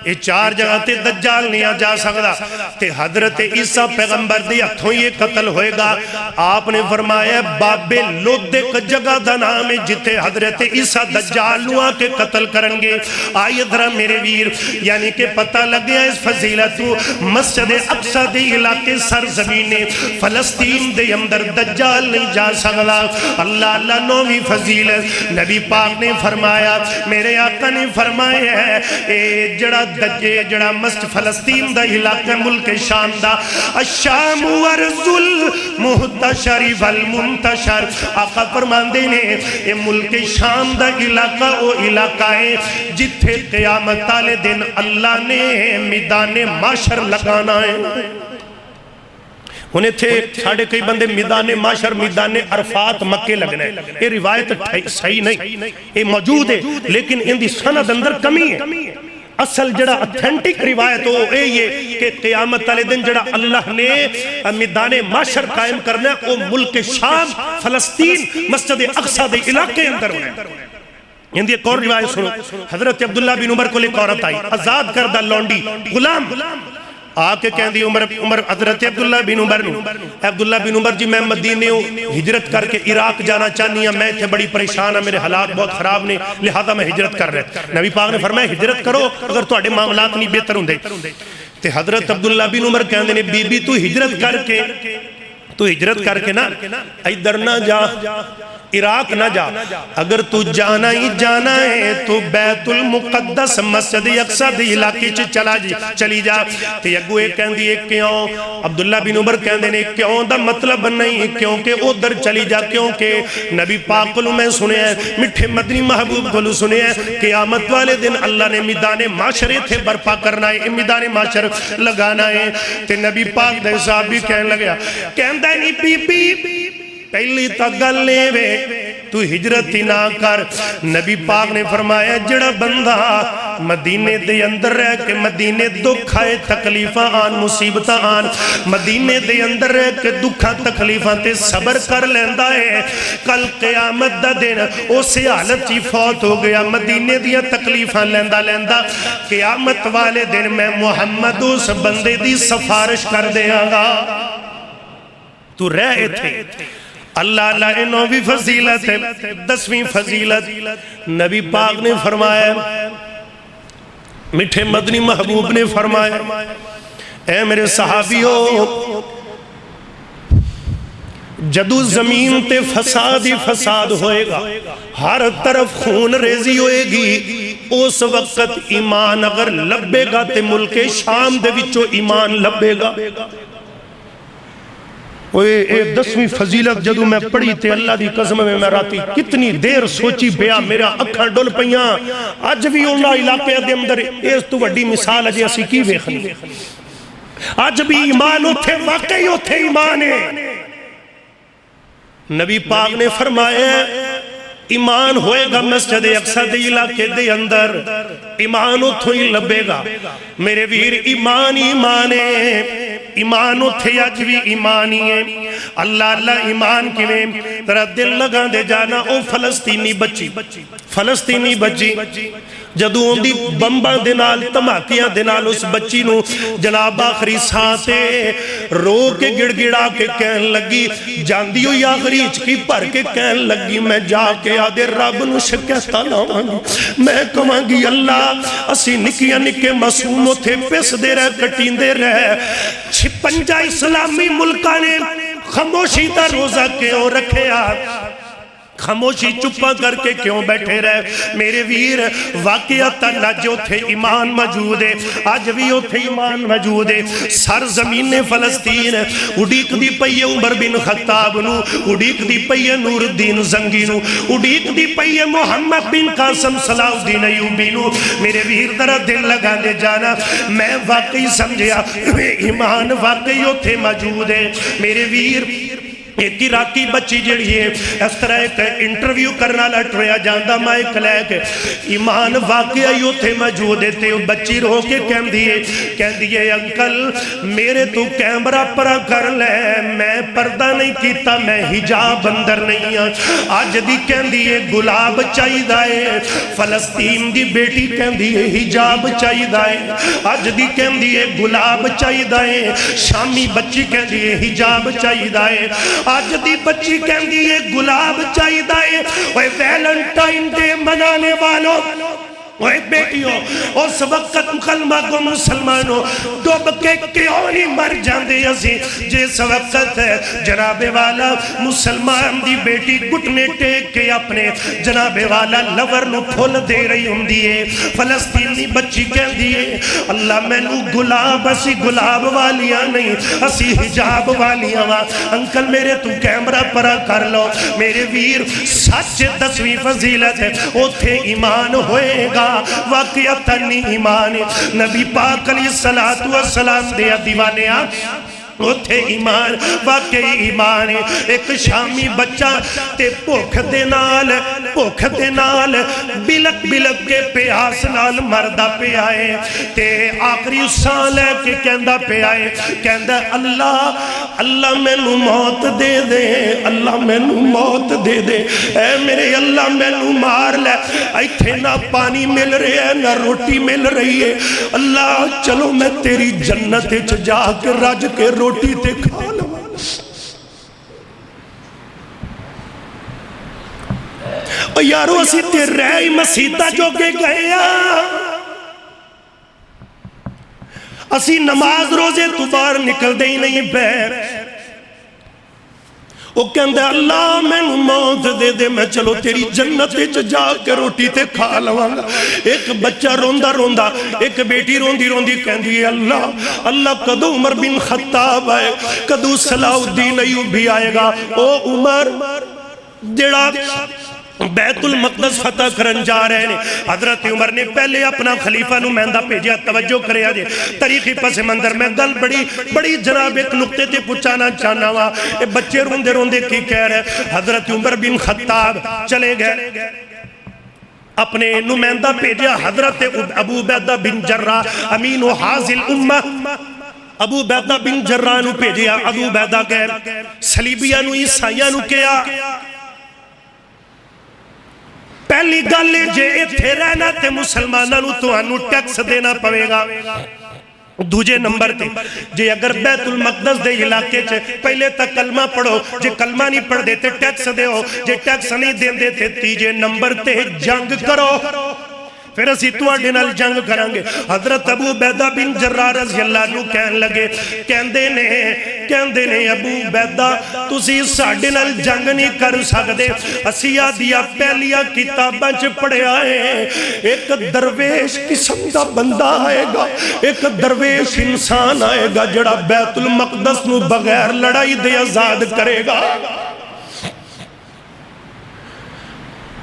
یہ 4 جگہ تے دجال نہیں جا سکتا تے حضرت عیسیٰ پیغمبر دی ہتھوں یہ قتل ہوئے گا۔ آپ نے فرمایا بابے لود ایک جگہ دا نام ہے جتے حضرت عیسیٰ دجال نوا کے قتل کرنگے۔ آئیے ذرا میرے ویر یعنی کہ پتہ لگ گیا اس فضیلتو مسجد اقصی دے علاقے سرزمین فلسطین دے اندر دجال نہیں جا سکتا۔ اللہ اللہ 9ویں فضیلت نبی پاک نے فرمایا میرے آقا نے فرمایا ہے اے جڑا دجے جڑا مسجد فلسطین دا علاقہ ملک شام دا الشام ورز المحتشر والمنتشر آقا فرماندے نے اے ملک شام دا علاقہ او علاقہ ہے جتھے قیامت والے دن اللہ نے میدان معاشر لگانا ہے انہیں تھے ساڑھے کئی بندے میدان معاشر میدان عرفات مکے لگنے یہ روایت صحیح نہیں یہ موجود ہے لیکن ان دی سند اندر کمی ہے اصل جڑا اتھینٹک روایت ہو اے یہ کہ قیامت والے دن جڑا اللہ نے میدان معاشر قائم کرنا ہے وہ ملک شام فلسطین مسجد اقصی دے علاقے اندر ہونے ان دی ایک اور روایت سنو حضرت عبداللہ بن عمر کو لے عورت آئی آزاد کردہ لونڈی غلام آکے کہہ دی عمر حضرت عبداللہ بن عمر جی میں مدینے ہجرت کر کے عراق جانا چاہنی ہوں میں تھے بڑی پریشان ہے میرے حالات بہت خراب نے لہذا میں ہجرت کر رہے نبی پاک نے فرمایا ہجرت کرو اگر تواڈے معاملات نہیں بہتر ہوں دے تے حضرت عبداللہ بن عمر کہہ دے بی بی تو ہجرت کر کے نا ادھر نہ جا عراق نہ جا اگر تو جانا ہی جانا ہے تو بیت المقدس مسجد اقصی دی علاقے چلی جا تے اگو ایک کہن دی کیوں عبداللہ بن عمر کہن دے کیوں دا مطلب نہیں کیونکہ ادھر چلی جا کیونکہ نبی پاک کو میں سنے ہیں مٹھے مدنی محبوب کو سنے ہیں قیامت والے دن اللہ نے میدان معاشرے تھے برپا کرنا ہے میدان معاشر لگانا ہے تے نبی پاک دے صاحب بھی کہن لگیا کہن دے نہیں بی بی پہلی تا گل لے وے تو ہجرت ہی نہ کر نبی پاک نے فرمایا جڑا بندہ مدینے دے اندر رہ کے مدینے دکھ آئے تکلیفہ آن مصیبتہ آن مدینے دے اندر رہ کے دکھا تکلیفہ تے صبر کر لیندہ ہے کل قیامت دا دن اسے حالت چی فوت ہو گیا مدینے دیا تکلیفہ لیندہ قیامت والے دن میں محمد اس بندے دی سفارش کر دیا گا تو رہے تھے اللہ نویں فضیلت ہے 10ویں فضیلت نبی پاک نے فرمایا مٹھے مدنی محبوب نے فرمایا اے میرے صحابیوں جدو زمین تے فساد ہی فساد ہوئے گا ہر طرف خون ریزی ہوئے گی اس وقت ایمان اگر لبے گا تے ملک شام دے وچو ایمان لبے گا اے 10ویں فضیلت جدو میں پڑھی تے اللہ دی قسم میں راتی کتنی دیر سوچی بیا میرا اکھاں ڈول پیاں اج بھی انہاں علاقے دے اندر اس تو وڈی مثال اجے اسی کی ویکھنی اج بھی ایمان اتھے واقعی اتھے ایمان ہے نبی پاک نے فرمایا ایمان ہوئے گا مسجد اقصی دے علاقے دے اندر ایمان اتھو ہی لبے گا میرے ویر ایمان ہے ایمان اتھے اج بھی ایمانی ہے اللہ ایمان کی میں ترہ دل لگا دے جانا او فلسطینی بچی جدو ان دی بمبا دنال تماکیاں دنال اس بچی نو جناب آخری سانتے رو کے گڑ گڑا کے کہن لگی جاندی ہوئی آخری اچکی پر کے کہن لگی میں جا کے آدھے رب نو شکستہ لاؤں میں کہاں گی اللہ اسی نکیاں نکے معصوموں تھے پیس دے رہے کٹین دے رہے چھپنجا اسلامی ملکہ نے خاموشی تا روزہ کیوں رکھے خاموشی چپا کر کے کیوں بیٹھے رہے میرے ویر واقعات اللہ جو تھے ایمان موجود ہے آج بھی وہ تھے ایمان موجود ہے سرزمین فلسطین اڑیک دی پئی عمر بن خطاب نو اڑیک دی پئی نور الدین زنگی نو اڑیک دی پئی محمد بن قاسم صلاح الدین ایوبی نو میرے ویر درہ دل لگا دے جانا میں واقعی سمجھیا ایمان واقعی وہ تھے موجود ہے میرے ویر ایک عراقی بچی جڑی ہے اس طرح ایک انٹرویو کرنا لٹ رہا جاندہ مائک لے کے ایمان واقعہ یوں تھے موجود تھے بچی رو کے کہن دیئے انکل میرے تو کیمرہ پرا کر لے میں پردہ نہیں کیتا میں حجاب اندر نہیں آج دی کہن دیئے گلاب چاہی دائے فلسطین دی بیٹی کہن دیئے حجاب چاہی دائے آج دی کہن دیئے گلاب چاہی دائے شامی بچی کہن دیئے حجاب چاہی دائے آج دی بچی کہن دی یہ گلاب چاہی دائے وے ویلنٹائن ڈے منانے والوں اوے بیٹیوں اس وقت کلمہ کو مسلمانوں ڈوب کے کیوں نہیں مر جاندے اسی جس وقت جناب والا مسلمان دی بیٹی گھٹنے ٹیک کے اپنے جناب والا لور نو پھول دے رہی ہوں دیئے فلسطینی بچی کہن دیئے اللہ میں نو گلاب اسی گلاب والیاں نہیں اسی حجاب والیاں وا انکل میرے تو کیمرہ پرا کر لو میرے ویر سچ 10ویں فضیلت ہے اوتھے ایمان ہوئے گا واقعیتا نہیں ایمان نبی پاک علیہ السلام دیا دیوانے اوتھے ایمان واقعی ایمان ایک شامی بچہ تے بھوک دے نال بلک بلک کے پیاس نال مردہ پہ آئے تے آخری سان لے کے کہندہ پہ آئے کہندہ اللہ میں نو موت دے دے اللہ میں نو موت دے دے اے میرے اللہ میں نو مار لے ایتھے نہ پانی مل رہے ہیں نہ روٹی مل رہی ہے اللہ چلو میں تیری جنت جا کے رج کے روٹی تے کھا لوں اور یارو اسی تے رہی مسیطہ جو کے گئے اسی نماز روزے تو باہر نکل دے ہی نہیں بیر وہ کہندے اللہ میں موت دے دے میں چلو تیری جنت جا کے روٹی تے کھا لوانگا ایک بچہ روندہ روندہ ایک بیٹی روندی روندی کہندی اللہ کدو عمر بن خطاب آئے کدو صلاح الدین ایوبی آئے گا او عمر جڑا بیت المقدس فتح کرن جا رہے ہیں حضرت عمر نے پہلے اپنا خلیفہ نمائندہ بھیجا توجہ کرے آجے تاریخی پس منظر میں گل بڑی جناب ایک نقطے تے پوچھانا چاہنا ہوا اے بچے روندے روندے کی کہہ رہے حضرت عمر بن خطاب چلے گئے اپنے نمائندہ بھیجا حضرت ابو عبیدہ بن جراح امین و حاضل امہ ابو عبیدہ بن جراح نو بھیجیا ابو عبیدہ گئے صلیبیہ نو عیسائیہ نو کیا پہلی گالے جے اتھے رہنا تے مسلمانہ نو تو انو ٹیکس دینا پوے گا دوجے نمبر تے جے اگر بیت المقدس دے علاقے چے پہلے تک کلمہ پڑھو جے کلمہ نہیں پڑھ دیتے ٹیکس دے ہو جے ٹیکس نہیں دین دیتے تیجے نمبر تے جنگ کرو پھر اسی تواڈے نال جنگ کرانگے حضرت ابو عبیدہ بن جراح رضی اللہ عنہ کہن لگے کہندے نے ابو عبیدہ تسی ساڈے نال جنگ نہیں کر سکدے اسی آدیا پہلیا کتاباں چ پڑھیا ہے ایک درویش قسم دا بندہ آئے گا ایک درویش انسان آئے گا جڑا بیت المقدس نو بغیر لڑائی دے آزاد کرے گا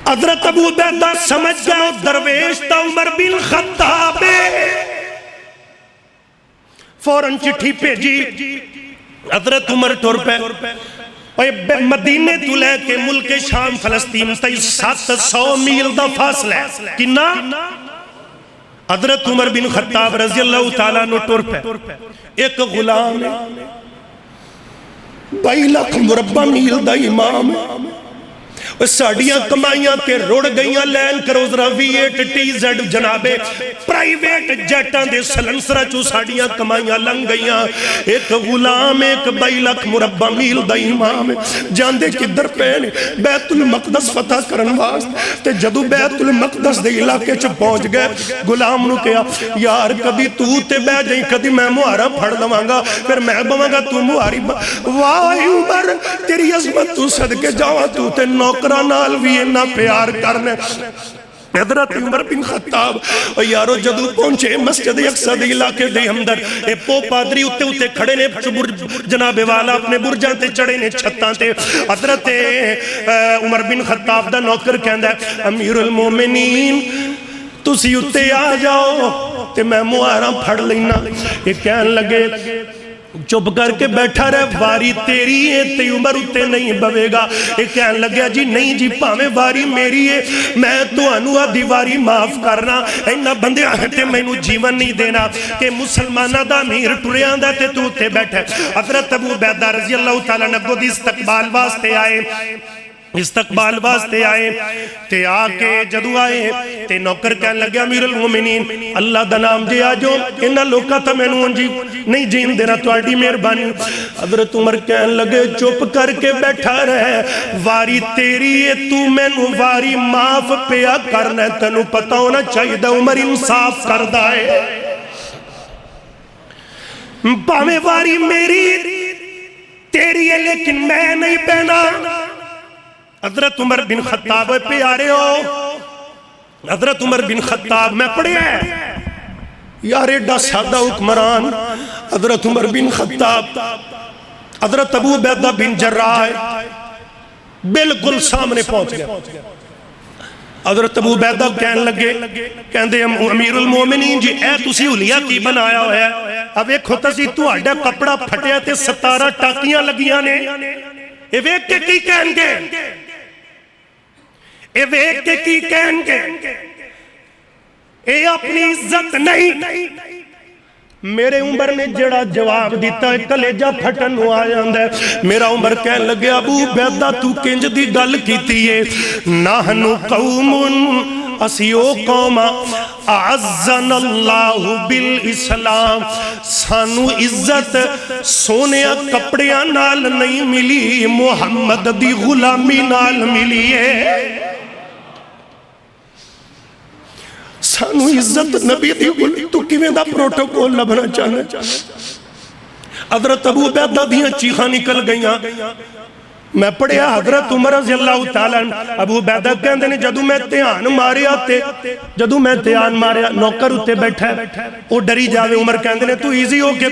حضرت ابو عبیدہ سمجھ گیا درویش تا عمر بن خطاب فوراں چٹھی بھیجی حضرت عمر ٹور پہ مدینے تو لے کے ملک شام فلسطین تئی 700 میل دا فاصلہ ہے کنا حضرت عمر بن خطاب رضی اللہ تعالیٰ نو ٹور پہ ایک غلام 22 لاکھ مربع میل دا امام ساڑیاں کمائیاں تے روڑ گئیاں لین کروز راوی 8TZ جنابے پرائیویٹ جیٹاں دے سلنسرہ چو ساڑیاں کمائیاں لنگ گئیاں ایک غلام ایک 22 لاکھ مربع میل دا امام جاندے کدھر پہنے بیت المقدس فتح کرن واسطے تے جدو بیت المقدس دے علاقے چ پہنچ گئے غلام نو کہا یار کبھی تو تے بے جائیں کبھی میں مہارا پھڑ دوانگا پھر میں بوانگا تو مہاری واہ عمر تیری عظمت تو صدقے جاواں تو تے نوکر نال بھی انہا پیار کرنے حضرت عمر بن خطاب یارو جدو پہنچے مسجد اقصی دے علاقے دے اندر اے پو پادری اتے کھڑے نے جناب والا اپنے برجاں تے چڑھے نے چھتاں تے حضرت عمر بن خطاب دا نوکر کہندا ہے امیر المومنین تسی اتے آ جاؤ تے میں مہاراں پھڑ لینا یہ کہن لگے چپ کر کے بیٹھا رہے واری تیری ہے تے عمر اتے نہیں بوے گا ایک کہن لگیا جی نہیں جی پاویں واری میری ہے میں تو انوہ دیواری معاف کرنا اینا بندے آہتے میں نو جیون نہیں دینا کہ مسلمانہ دا امیر ٹریاں دا تے تو اتے بیٹھے حضرت ابو عبیدہ رضی اللہ تعالیٰ نبو دی استقبال واسطے آئے استقبال واسطے آئے تے آ کے جدو آئے تے نوکر کہنے لگے امیر المومنین اللہ دا نام جے آجو انہا لوکا تا میں نوں جی نہیں جین دینا تواڈی مہربانی. حضرت عمر کہنے لگے چپ کر کے بیٹھا رہے واری تیری ہے تو میں نوں واری معاف پیا کرنا تنوں پتہ ہونا چاہیے دا عمر انصاف کر دائے باویں واری میری تیری ہے لیکن میں نہیں پہنا. حضرت عمر بن خطاب پیارے ہو حضرت عمر بن خطاب میں پڑھے ہیں یار ایڈا سادہ حکمران حضرت عمر بن خطاب حضرت ابو عبیدہ بن جراح بالکل سامنے پہنچ گئے. حضرت ابو عبیدہ کہنے لگے کہندے امیر المومنین جی اے تسی حلیہ کی بنایا ہویا ہے اب ایک ہوتا سی تو آڈا کپڑا پھٹیا تے 17 ٹاکیاں لگیاں نے اے ویک کے کی کہن گے اے ویک کے کی کہن گے اے اپنی عزت نہیں. میرے عمر نے جڑا جواب دیتا ہے کلیجہ پھٹن ہوا جاندہ ہے. میرا عمر کہنے لگے ابو عبیدہ تو کنج دی گل کیتی ہے نحنو قوم اسیو قوم اعزن اللہ بالاسلام سانو عزت سونے کپڑیاں نال نہیں ملی محمد دی غلامی نال ملی ہے. سانو عزت نبی دی غلامی تو کیویں دا پروٹوکول لبنا چاہنا. حضرت ابو عبیدہ دیاں چیخاں نکل گئیاں. میں پڑھیا حضرت عمر رضی اللہ تعالیٰ ابو عبیدہ کہندے نے جدو میں تیان ماریا تے جدو میں تیان ماریا نوکر اتے بیٹھا ہے وہ ڈری جاوے. عمر کہندے نے تو ایزی ہو کے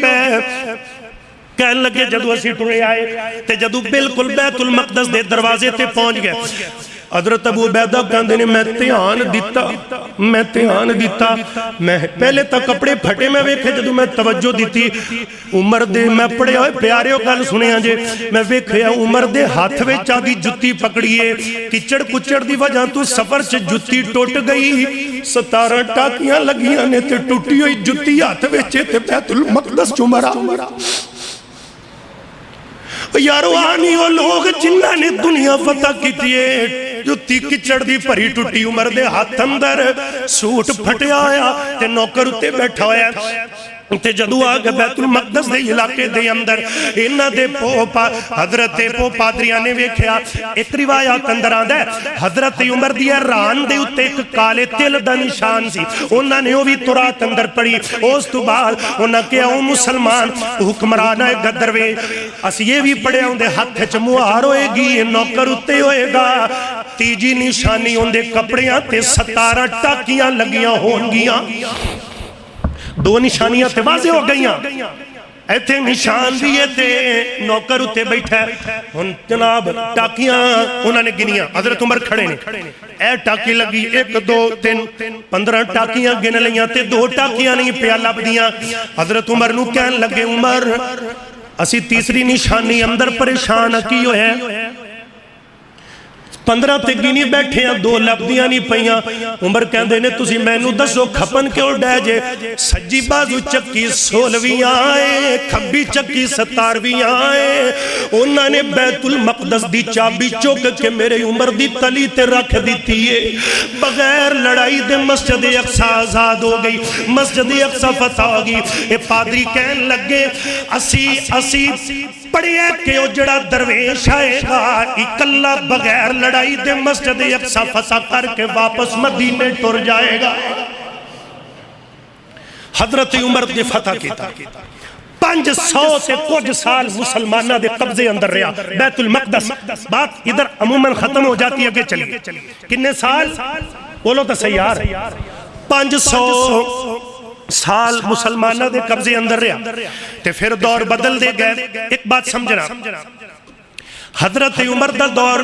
کہنے لگے جدو اسی ٹرے آئے تے جدو بالکل بیت المقدس دے دروازے تے پہنچ گئے. حضرت ابو عبیدہ کہندے نے میں تیان دیتا میں پہلے تا کپڑے پھٹے میں ویکھے جدو میں توجہ دیتی عمر دے میں پڑے ہوئے پیارے ہو گل سنے آجے میں ویکھے عمر دے ہاتھ وے چاہدی جتی پکڑیے کچڑ کچڑ دی وجہ تو سفر سے جتی ٹوٹ گئی 17 ٹاکیاں لگیاں نے تے ٹوٹی ہوئی جتی ہاتھ وے تے بیت المقدس چمرا. یارو آنی وہ لوگ جنہاں نے دنیا فتح کی تیے جتی کچڑ دی پری ٹوٹی عمر دے ہاتھ اندر سوٹ پھٹیا آیا تے نوکر اتے بیٹھا ہویا تے جدو آگے بیت المقدس دے علاقے دے اندر انہ دے پوپا حضرت پو پادریاں نے ویکھیا. ایک روایات اندر آدھا ہے حضرت عمر دی ران دے اتے ایک کالے تل دا نشان سی انہاں نے وہ بھی ترات اندر پڑی. اس تو بعد انہاں کیا او مسلمان حکمران ہے گدروے اس یہ بھی پڑے ہوں دے ہاتھ چموار ہوئے گی نوکر اتے ہوئے گا. تیجی نشانی ہوں دے کپڑیاں تے 17 ٹاکیاں لگیاں ہون گیاں. دو نشانیاں تے واضح ہو گئیاں ایتھے نشان دیئے تے نوکر اتے بیٹھا ان جناب ٹاکیاں انہوں نے گنیاں. حضرت عمر کھڑے نے اے ٹاکی لگی 1 2 3 15 ٹاکیاں گن لیاں تے 2 ٹاکیاں نہیں پیا لب دیاں. حضرت عمر نو کہن لگے عمر اسی تیسری نشانی اندر پریشان کی ہوئے 15 تے گینی بیٹھے ہیں 2 لبدیاں نہیں پہیاں. عمر کہندے نے تسی میں نو دسو کھپن کیوں ڈے جے سجی بازو چکی 16ویں آئے کھبی چکی 17ویں آئے. انہوں نے بیت المقدس دی چابی چوک کے میرے عمر دی تلی تے رکھ دیتی ہے. بغیر لڑائی دے مسجد اقصی آزاد ہو گئی مسجد اقصی فتح ہو گئی. اے پادری کہن لگے اسی پڑھے کہ وہ جڑا درویش آئے گا اکلا بغیر لڑائی دے مسجد اقصی فتح کر کے واپس مدینے ٹر جائے گا. حضرت عمر نے فتح کیتا 500 سے کچھ سال مسلمانہ دے قبضے اندر رہا بیت المقدس. بات ادھر عموماً ختم ہو جاتی ہے کہ چلیے کتنے سال بولو تو سیار 500 سال مسلمانہ دے قبضے اندر رہا تے پھر دور بدل دے گئے. ایک بات سمجھنا حضرت عمر دا دور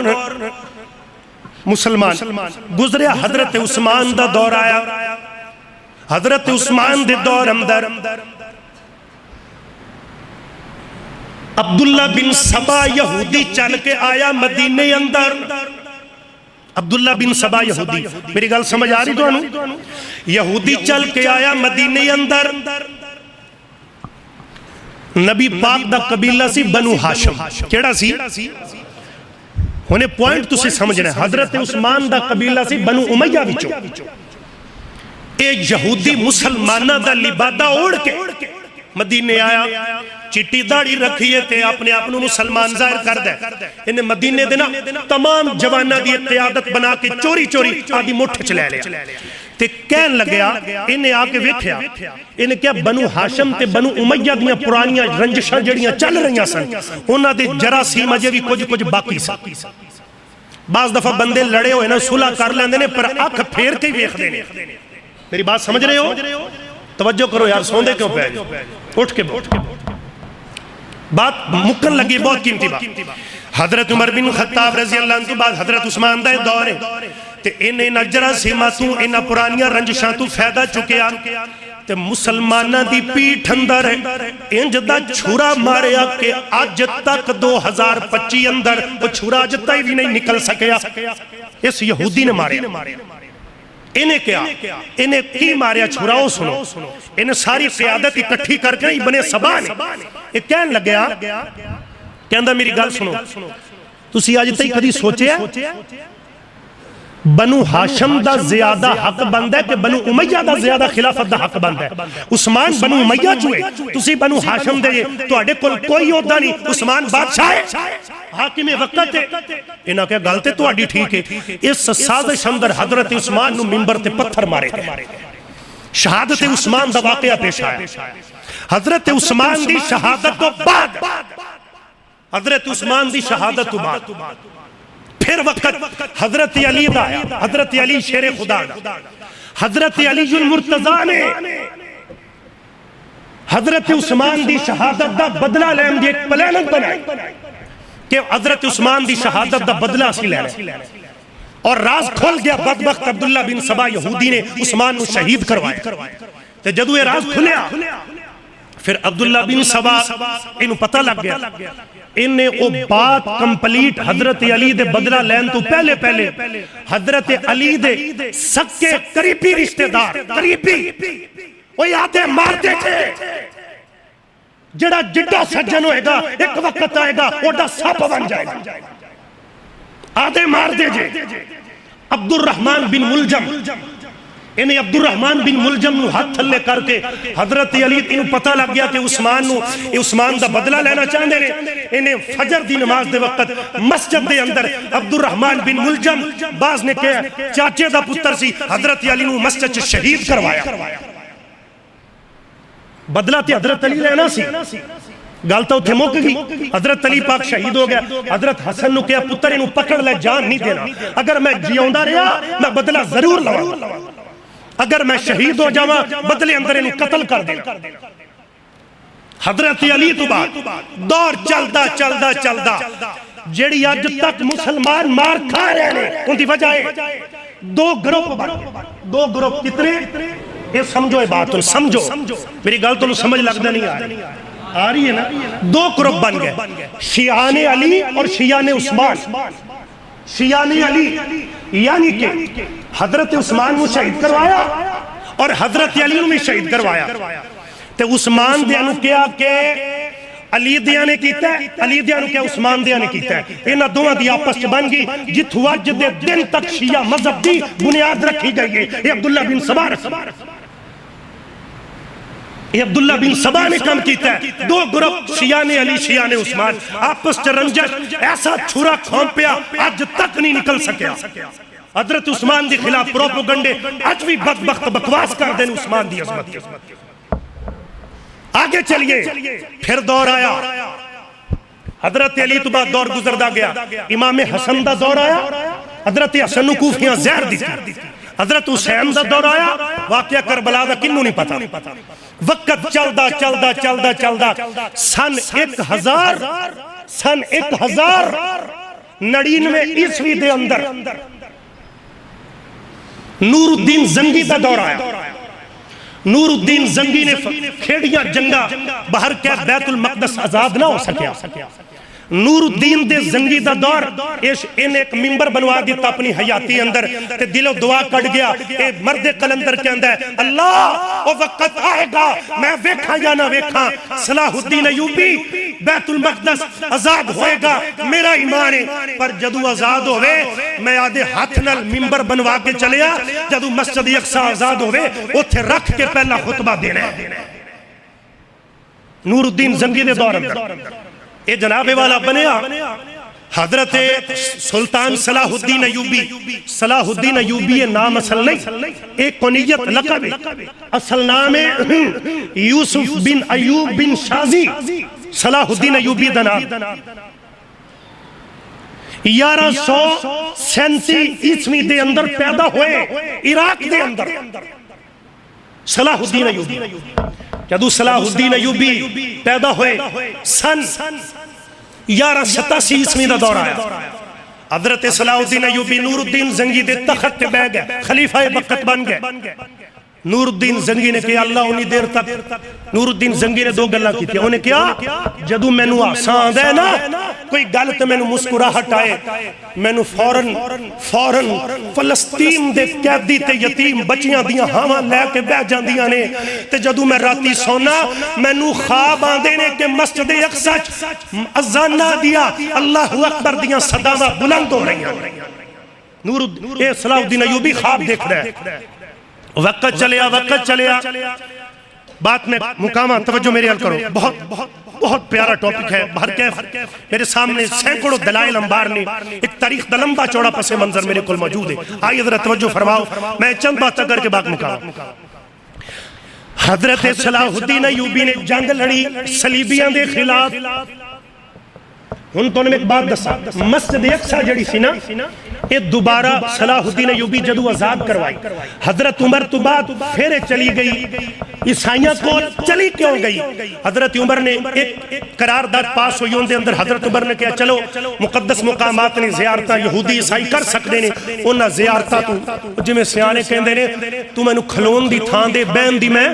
مسلمان گزریا حضرت عثمان دا دور آیا. حضرت عثمان دے دور اندر عبداللہ بن سبا یہودی چل کے آیا مدینے اندر. عبداللہ بن سبا یہودی میری گل سمجھ آ رہی تو انہوں یہودی چل کے آیا مدینے اندر. نبی پاک دا قبیلہ سی بنو ہاشم کیڑا سی ہونے پوائنٹ تسی سمجھنا ہے. حضرت عثمان دا قبیلہ سی بنو امیہ وچوں اے یہودی مسلمانہ دا لبادہ اوڑ کے مدینے آیا, چٹی داڑی رکھیے تے اپنے اپنوں مسلمان ظاہر کر دے. انہیں مدینے دینا تمام جوانہ دی قیادت بنا کے چوری چوری آدھی مٹھ چلے لیا تے کہن لگیا. انہیں آکے ویکھیا انہیں کیا بنو ہاشم تے بنو امیہ دیاں پرانیاں رنجشاں جڑیاں چل رہیاں سن, انہاں دے جراثیم اجے بھی کچھ باقی سن. بعض دفعہ بندے لڑے ہوئے نا صلح کر لیندے نے پر اکھ پھیر کے ویکھ دے نے. میری بات سمجھ رہے ہو؟ توجہ کرو یار, سوندے کیوں پہ اٹھ کے بات مکن لگی, بہت قیمتی بات. حضرت عمر بن خطاب رضی اللہ عنہ بعد حضرت عثمان دا دور ہے تے انہیں نجرہ سیماتوں انہیں پرانیاں رنجشاں تو فیدہ چکے آن تے مسلمانہ دی پیٹھ اندر ہے انج دا چھوڑا ماریا کہ آج تک 2025 اندر وہ چھوڑا آج تک بھی نہیں نکل سکیا. اس یہودی نے ماریا. انہیں کیا انہیں کی ماریا چھوڑاؤ سنو. انہیں ساری قیادت اکٹھی کر کے ابن سبا نے ایک کہن لگیا کہندہ میری گل سنو, تسی آج تک کدی سوچے بنو ہاشم دا زیادہ حق بند ہے کہ بنو امیہ دا زیادہ خلافت دا حق بند ہے؟ عثمان بنو امیہ چوئے, تسی بنو ہاشم دے تو اڑے کل کوئی ہوتا نہیں, عثمان بادشاہ ہے حاکم وقت ہے. انہاں کہ گلتے تو اڑی ٹھیک ہے. اس سازش اندر حضرت عثمان نو منبر تے پتھر مارے گئے. شہادت عثمان دا واقعہ پیش آیا. حضرت عثمان دی شہادت تو بعد حضرت عثمان دی شہادت تو بعد پھر وقت حضرت علی دا ہے. حضرت علی شیر خدا دا, حضرت علی المرتضیٰ نے حضرت عثمان دی شہادت دا بدلہ لین دی ایک پلانت بنائی کہ حضرت عثمان دی شہادت دا بدلہ سی لینے, اور راز کھول گیا. بدبخت عبداللہ بن سبا یہودی نے عثمان نو شہید کروایا. تے جدو یہ راز کھلیا پھر عبداللہ بن سبا انہوں پتہ لگ گیا. انہیں وہ بات کمپلیٹ حضرت علی دے بدلہ لین تو پہلے حضرت علی دے سکے قریبی رشتہ دار قریبی وہ یادیں مارتے تھے. جڑا جڈا سجن ہوئے گا ایک وقت آئے گا اوڈا ساپ بن جائے گا, آدھے مار دے جے. عبد الرحمن بن ملجم, انہیں عبد الرحمن بن ملجم نو ہاتھ تھلے کر کے حضرت علی انہوں پتہ لگ گیا کہ عثمان دا بدلہ لینا چاہندے نے. انہیں فجر دی نماز دے وقت مسجد دے اندر عبد الرحمن بن ملجم باز نے کہا چاچے دا پتر سی حضرت علی نو مسجد چ شہید کروایا. بدلہ تے حضرت علی لینا سی, گالتا اتھے موک گئی. حضرت علی پاک شہید ہو گیا. حضرت حسن نو کہا پتر انہوں پکڑ لے, جان نہیں دینا, اگر میں جیوندہ رہا میں بدلہ ضرور لوا, اگر میں شہید ہو جاواں بدلے اندر انہوں قتل کر دینا. حضرت علی تو بعد دور چلدا جیڑی آج تک مسلمان مار کھا رہے ہیں ان دی وجہ ہے دو گروپ کتنے یہ سمجھو یہ بات سمجھو, میری گل تو سمجھ لگتا نہیں آ رہی ہے نا. دو گروپ بن گئے, شیعان علی اور شیعان عثمان. شیعان علی یعنی کہ حضرت عثمان کو شہید کروایا اور حضرت علی نے شہید کروایا. تے عثمان دیانو کیا کہ علی دیانے کیتا ہے, علی دیانو کیا عثمان دیانے کیتا ہے. انہاں دونوں دی آپس چ بن گئی جتھوں اج دے دن تک شیعہ مذہب دی بنیاد رکھی گئی ہے. یہ عبداللہ بن سبا یہ عبداللہ بن سبا نے کام کیتا ہے. دو گروپ شیعان علی شیعان عثمان آپس چ رنجش ایسا چھرا کھونپیا آج تک نہیں نکل سکیا. حضرت عثمان دی خلاف پروپوگنڈے آج بھی بدبخت بکواس کر دیں عثمان دی عظمت کی. آگے چلیے پھر دور آیا, حضرت علی تو بعد دور گزردہ گیا. امام حسن دا دور آیا, حضرت حسن کوفیاں زہر دی تھی. حضرت حسین دا دور آیا, واقعہ کربلا دا کنوں نہیں پتا. وقت چلدا سن 1099 عیسوی دے اندر نور الدین زنگی دا دور آیا. نور الدین زنگی نے کھیڑیاں جنگا باہر کے بیت المقدس آزاد نہ ہو سکیا. نور الدین دے زنگی دا دور ان ایک ممبر بنوا دیتا اپنی حیاتی اندر تے دل و دعا کٹ گیا اے مرد قلندر کے اندر اللہ او وقت آئے گا میں ویکھا یا نہ ویکھا صلاح الدین ایوبی بیت المقدس آزاد ہوئے گا میرا ایمان ہے پر جدو آزاد ہوئے میں آدھے ہاتھ نال ممبر بنوا کے چلیا جدو مسجد اقصی آزاد ہوئے اتھے رکھ کے پہلا خطبہ دینا ہے نور الدین زنگی دے دور اندر اے جناب والا بنیا حضرت سلطان صلاح الدین ایوبی صلاح الدین ایوبی نام اصل نہیں ایک کنیت لقب اصل نام ہے یوسف بن ایوب بن شازی صلاح الدین ایوبی دنا 1137 عیسوی دے اندر پیدا ہوئے عراق دے اندر صلاح الدین ایوبی جدو صلاح الدین ایوبی پیدا ہوئے سن 1187 عیسوی دا دور آیا حضرت صلاح الدین ایوبی نور الدین زنگی دے تخت پہ بیٹھ گئے خلیفہ وقت بن گئے نور الدین زنگی نے کہا اللہ انہی دیر تک نور الدین زنگی نے دو گلہ کی تھی انہیں کہا جدو میں نو آسان دے نا کوئی گلت میں نو مسکراہٹ آئے میں نو فوراں فلسطین دے قیدی تے یتیم بچیاں دیاں ہاں لے کے بہ جان دیاں نے تے جدو میں راتی سونا میں نو خواب آندے نے کہ مسجد اقصی اذانہ دیا اللہ اکبر دیاں صداواں بلند ہو رہی ہیں نور صلاح الدین ایوبی خواب دیکھ رہے ہیں وقت چلیا بات میں مقامہ توجہ میرے حل کرو بہت پیارا ٹاپک ہے بہرکیف میرے سامنے سینکڑوں دلائل انبار نے ایک تاریخ دا لمبا چوڑا پس منظر میرے کل موجود ہے آئیے ذرا توجہ فرماؤ میں چند بات کر کے بات مقامہ حضرت صلاح الدین ایوبی نے جنگ لڑی صلیبیاں دے خلاف ان تو نے ایک بات دسا مسجد اقصی جڑی سی نا یہ دوبارہ صلاح الدین ایوبی جدو آزاد کروائی حضرت عمر تو بعد پھر چلی گئی عیسائیاں کو چلی کیوں گئی حضرت عمر نے ایک قرارداد پاس ہوئی ان دے اندر حضرت عمر نے کہا چلو مقدس مقامات نے زیارتاں یہودی عیسائی کر سکتے نے انہاں زیارتاں تو جی میں سیانے کہندے نے تو میں نو کھلون دی تھان دے بین دی میں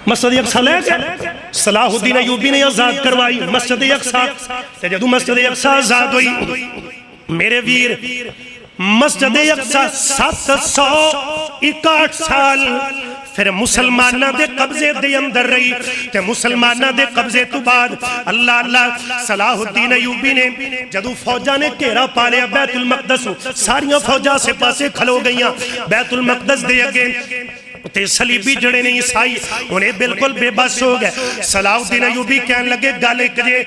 مسجد اقصی لے گئے صلاح الدین ایوبی نے آزاد کروائی مسجد اقصی تے جدو مسجد اقصی آزاد ہوئی میرے ویر مسجد اقصی 761 سال پھر مسلمانہ دے قبضے دے اندر رہی تے مسلمانہ دے قبضے تو بعد اللہ صلاح الدین ایوبی نے جدو فوجہ نے گھیرا پالیا بیت المقدس ساریاں فوجہ سے پاسے کھلو گئیاں بیت المقدس دے اگے تے صلیبی جڑے نے عیسائی انہیں بالکل بے بس ہو گئے صلاح الدین ایوبی کہنے لگے گالے کجے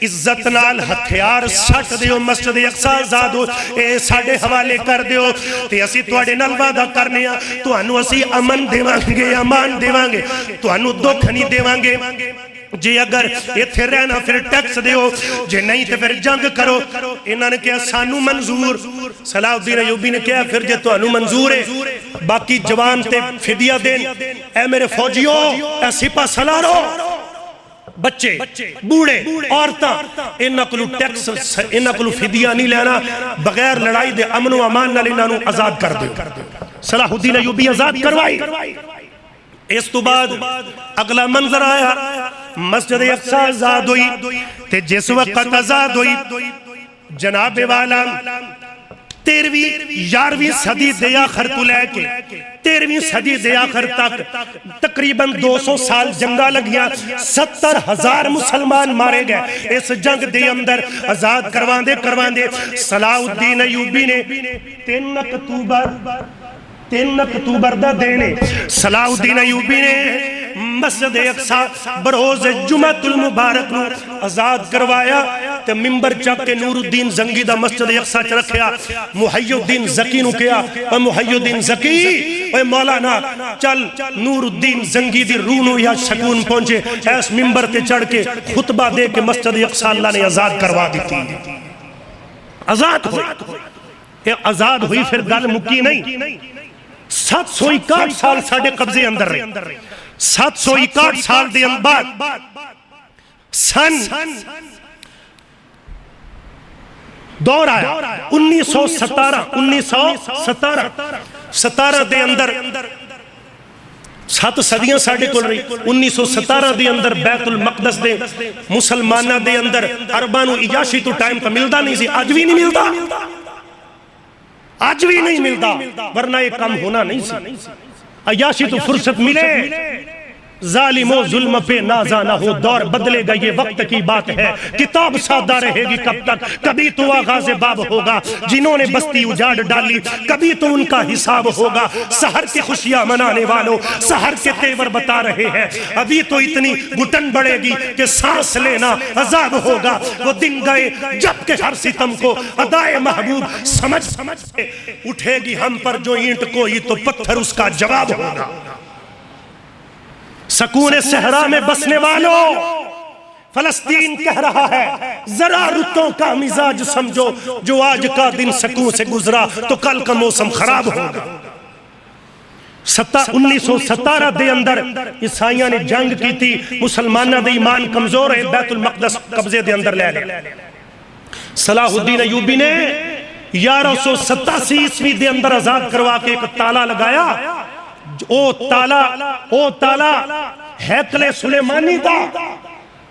عزت نال ہتھیار سٹ دیو مسجد اقصی آزاد ہو اے ساڑے حوالے کر دیو تے اسی توڑے نال وعدہ کرنے تو انو اسی امن دیوانگے امان دیوانگے تو انو دکھ نہیں دیوانگے جی اگر یہ تھے رہنا پھر ٹیکس دیو جی نہیں تے پھر جنگ کرو انہوں نے کہا سانو منظور صلاح الدین ایوبی نے کہا پھر جی تو انو منظور ہے باقی جوان تے فدیہ دین اے میرے فوجیوں اے سپا سلارو بچے بوڑے عورتاں انہاں کلو ٹیکس انہاں کلو فدیہ نہیں لینا بغیر لڑائی دے امن و امان نال انہاں نو آزاد کر دیو صلاح الدین ایوبی آزاد کروائی اس تو بعد اگلا منظر آیا مسجد اقصی آزاد ہوئی تے جس وقت آزاد ہوئی جناب والا 13ویں صدی دے آخر تو لے کے 13ویں صدی دے آخر تک تقریباً 200 سال جنگا لگیا 70,000 مسلمان مارے گئے اس جنگ دے اندر آزاد کروان دے صلاح الدین ایوبی نے 3 اکتوبر دا دینے صلاح الدین ایوبی نے مسجد اقصی بروز جمعۃ المبارک نو آزاد کروایا تے ممبر چاک کے نور الدین زنگی دا مسجد اقصی چ رکھیا محی الدین زکی نو کیا اے محی الدین زکی اے مولانا چل نور الدین زنگی دی روح نو یا سکون پہنچے ایس ممبر تے چڑھ کے خطبہ دے کے مسجد اقصی اللہ نے آزاد کروا دیتی آزاد ہوئی آزاد ہوئی پھر گل مکی نہیں 761 سال ساڑھے قبضے اندر رہے 761 سال دے بعد سن دور آیا 1917 دے اندر 7 صدیاں ساڈے کول رہی 1917 دے اندر بیت المقدس دے مسلمانہ دے اندر عرباں نو عیاشی تو ٹائم تو ملدا نہیں سی اج بھی نہیں ملدا آج بھی نہیں ملتا ورنہ یہ کم ہونا نہیں سی عیاشی تو فرصت ملے ظالم و ظلم پہ نازا نہ ہو دور بدلے گا یہ وقت کی بات ہے کتاب سادہ رہے گی کب تک کبھی تو آغاز باب ہوگا جنہوں نے بستی اجاڑ ڈالی کبھی تو ان کا حساب ہوگا سحر کی خوشیاں منانے والوں سحر کے تیور بتا رہے ہیں ابھی تو اتنی گھٹن بڑھے گی کہ سانس لینا عذاب ہوگا وہ دن گئے جب کہ ہر ستم کو ادائے محبوب سمجھ سے اٹھے گی ہم پر جو اینٹ کوئی تو پتھر اس کا جواب ہوگا سکون صحرا میں بسنے والوں فلسطین کہہ رہا ہے ذرا رتوں کا مزاج سمجھو جو آج کا دن سکون سے گزرا تو کل کا موسم خراب ہوگا 1917 دے اندر عیسائیاں نے جنگ کی تھی مسلمانہ دے ایمان کمزور ہے بیت المقدس قبضے دے اندر لے لے صلاح الدین ایوبی نے 1187 عیسوی دے اندر آزاد کروا کے ایک تالا لگایا او تالا ہیکل سلیمانی دا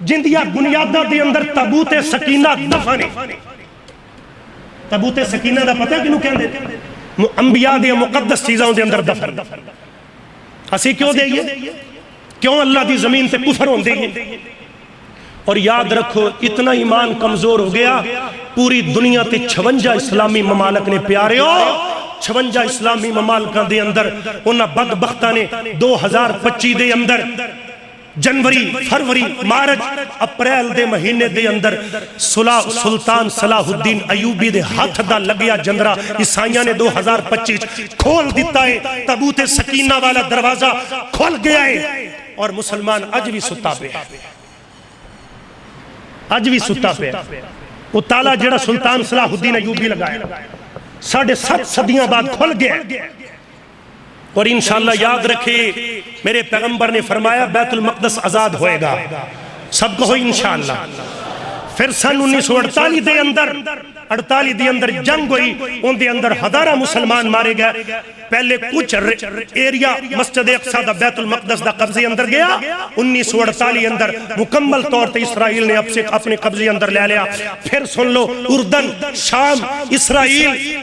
جندیا بنیادہ دے اندر تابوت سکینہ دفنے تابوت سکینہ دا پتہ ہے کنوں کہندے انبیاء دے مقدس چیزوں دے اندر دفن اسی کیوں دئیے کیوں اللہ دی زمین تے کفر ہون دئیے اور یاد رکھو اتنا ایمان کمزور ہو گیا پوری دنیا تے 56 اسلامی ممالک نے پیارے ہو 56 اسلامی ممالکان دے اندر انہاں بدبختہ نے 2025 دے اندر جنوری فروری مارچ اپریل دے مہینے دے اندر سلطان صلاح الدین ایوبی دے ہاتھ دا لگیا جندرہ عیسائیاں نے 2025 کھول دیتا ہے تابوت سکینہ والا دروازہ کھول گیا ہے اور مسلمان اج بھی ستا پہ اج بھی ستا پہ وہ تالا جڑا سلطان صلاح الدین ایوبی لگائے 7.5 صدیاں بعد کھل گئے اور انشاءاللہ یاد رکھے میرے پیغمبر نے فرمایا بیت المقدس آزاد ہوئے گا سب کو ہوئی انشاءاللہ پھر سن 1948 دے اندر 48 دے اندر جنگ ہوئی ان دے اندر ہزارہ مسلمان مارے گئے پہلے کچھ ایریا مسجد اقصی دا بیت المقدس دا قبضے اندر گیا 1948 اندر مکمل طور تے اسرائیل نے اپنے قبضے اندر لے لیا پھر سن لو اردن شام اسرائیل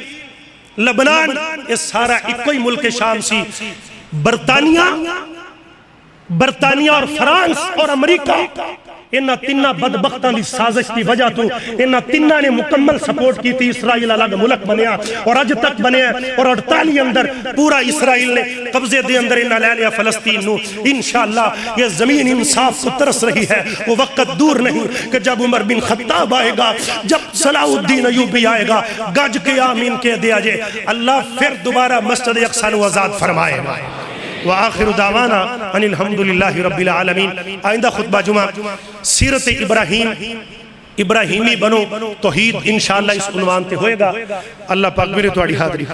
لبنان یہ سارا ایک کوئی ملک شام سی برطانیہ اور فرانس اور امریکہ انہاں تینہ بدبختان دی سازش دی وجہ تو انہاں تینہ نے مکمل سپورٹ کی تھی اسرائیل الگ ملک بنیا اور اج تک بنیا اور 48 اندر پورا اسرائیل نے قبضے دے اندر انہاں لے لیا فلسطین نو انشاءاللہ یہ زمین انصاف کو ترس رہی ہے وہ وقت دور نہیں کہ جب عمر بن خطاب آئے گا جب صلاح الدین ایوبی آئے گا گج کے آمین کہہ دیا جائے اللہ پھر دوبارہ مسجد اقصی کو آزاد فرمائے گا وآخر دعوانا ان الحمدللہ رب العالمین آئندہ خطبہ جمعہ سیرت ابراہیمی بنو توحید انشاءاللہ اس عنوان تے ہوئے گا اللہ پاک میرے توڑی حاضری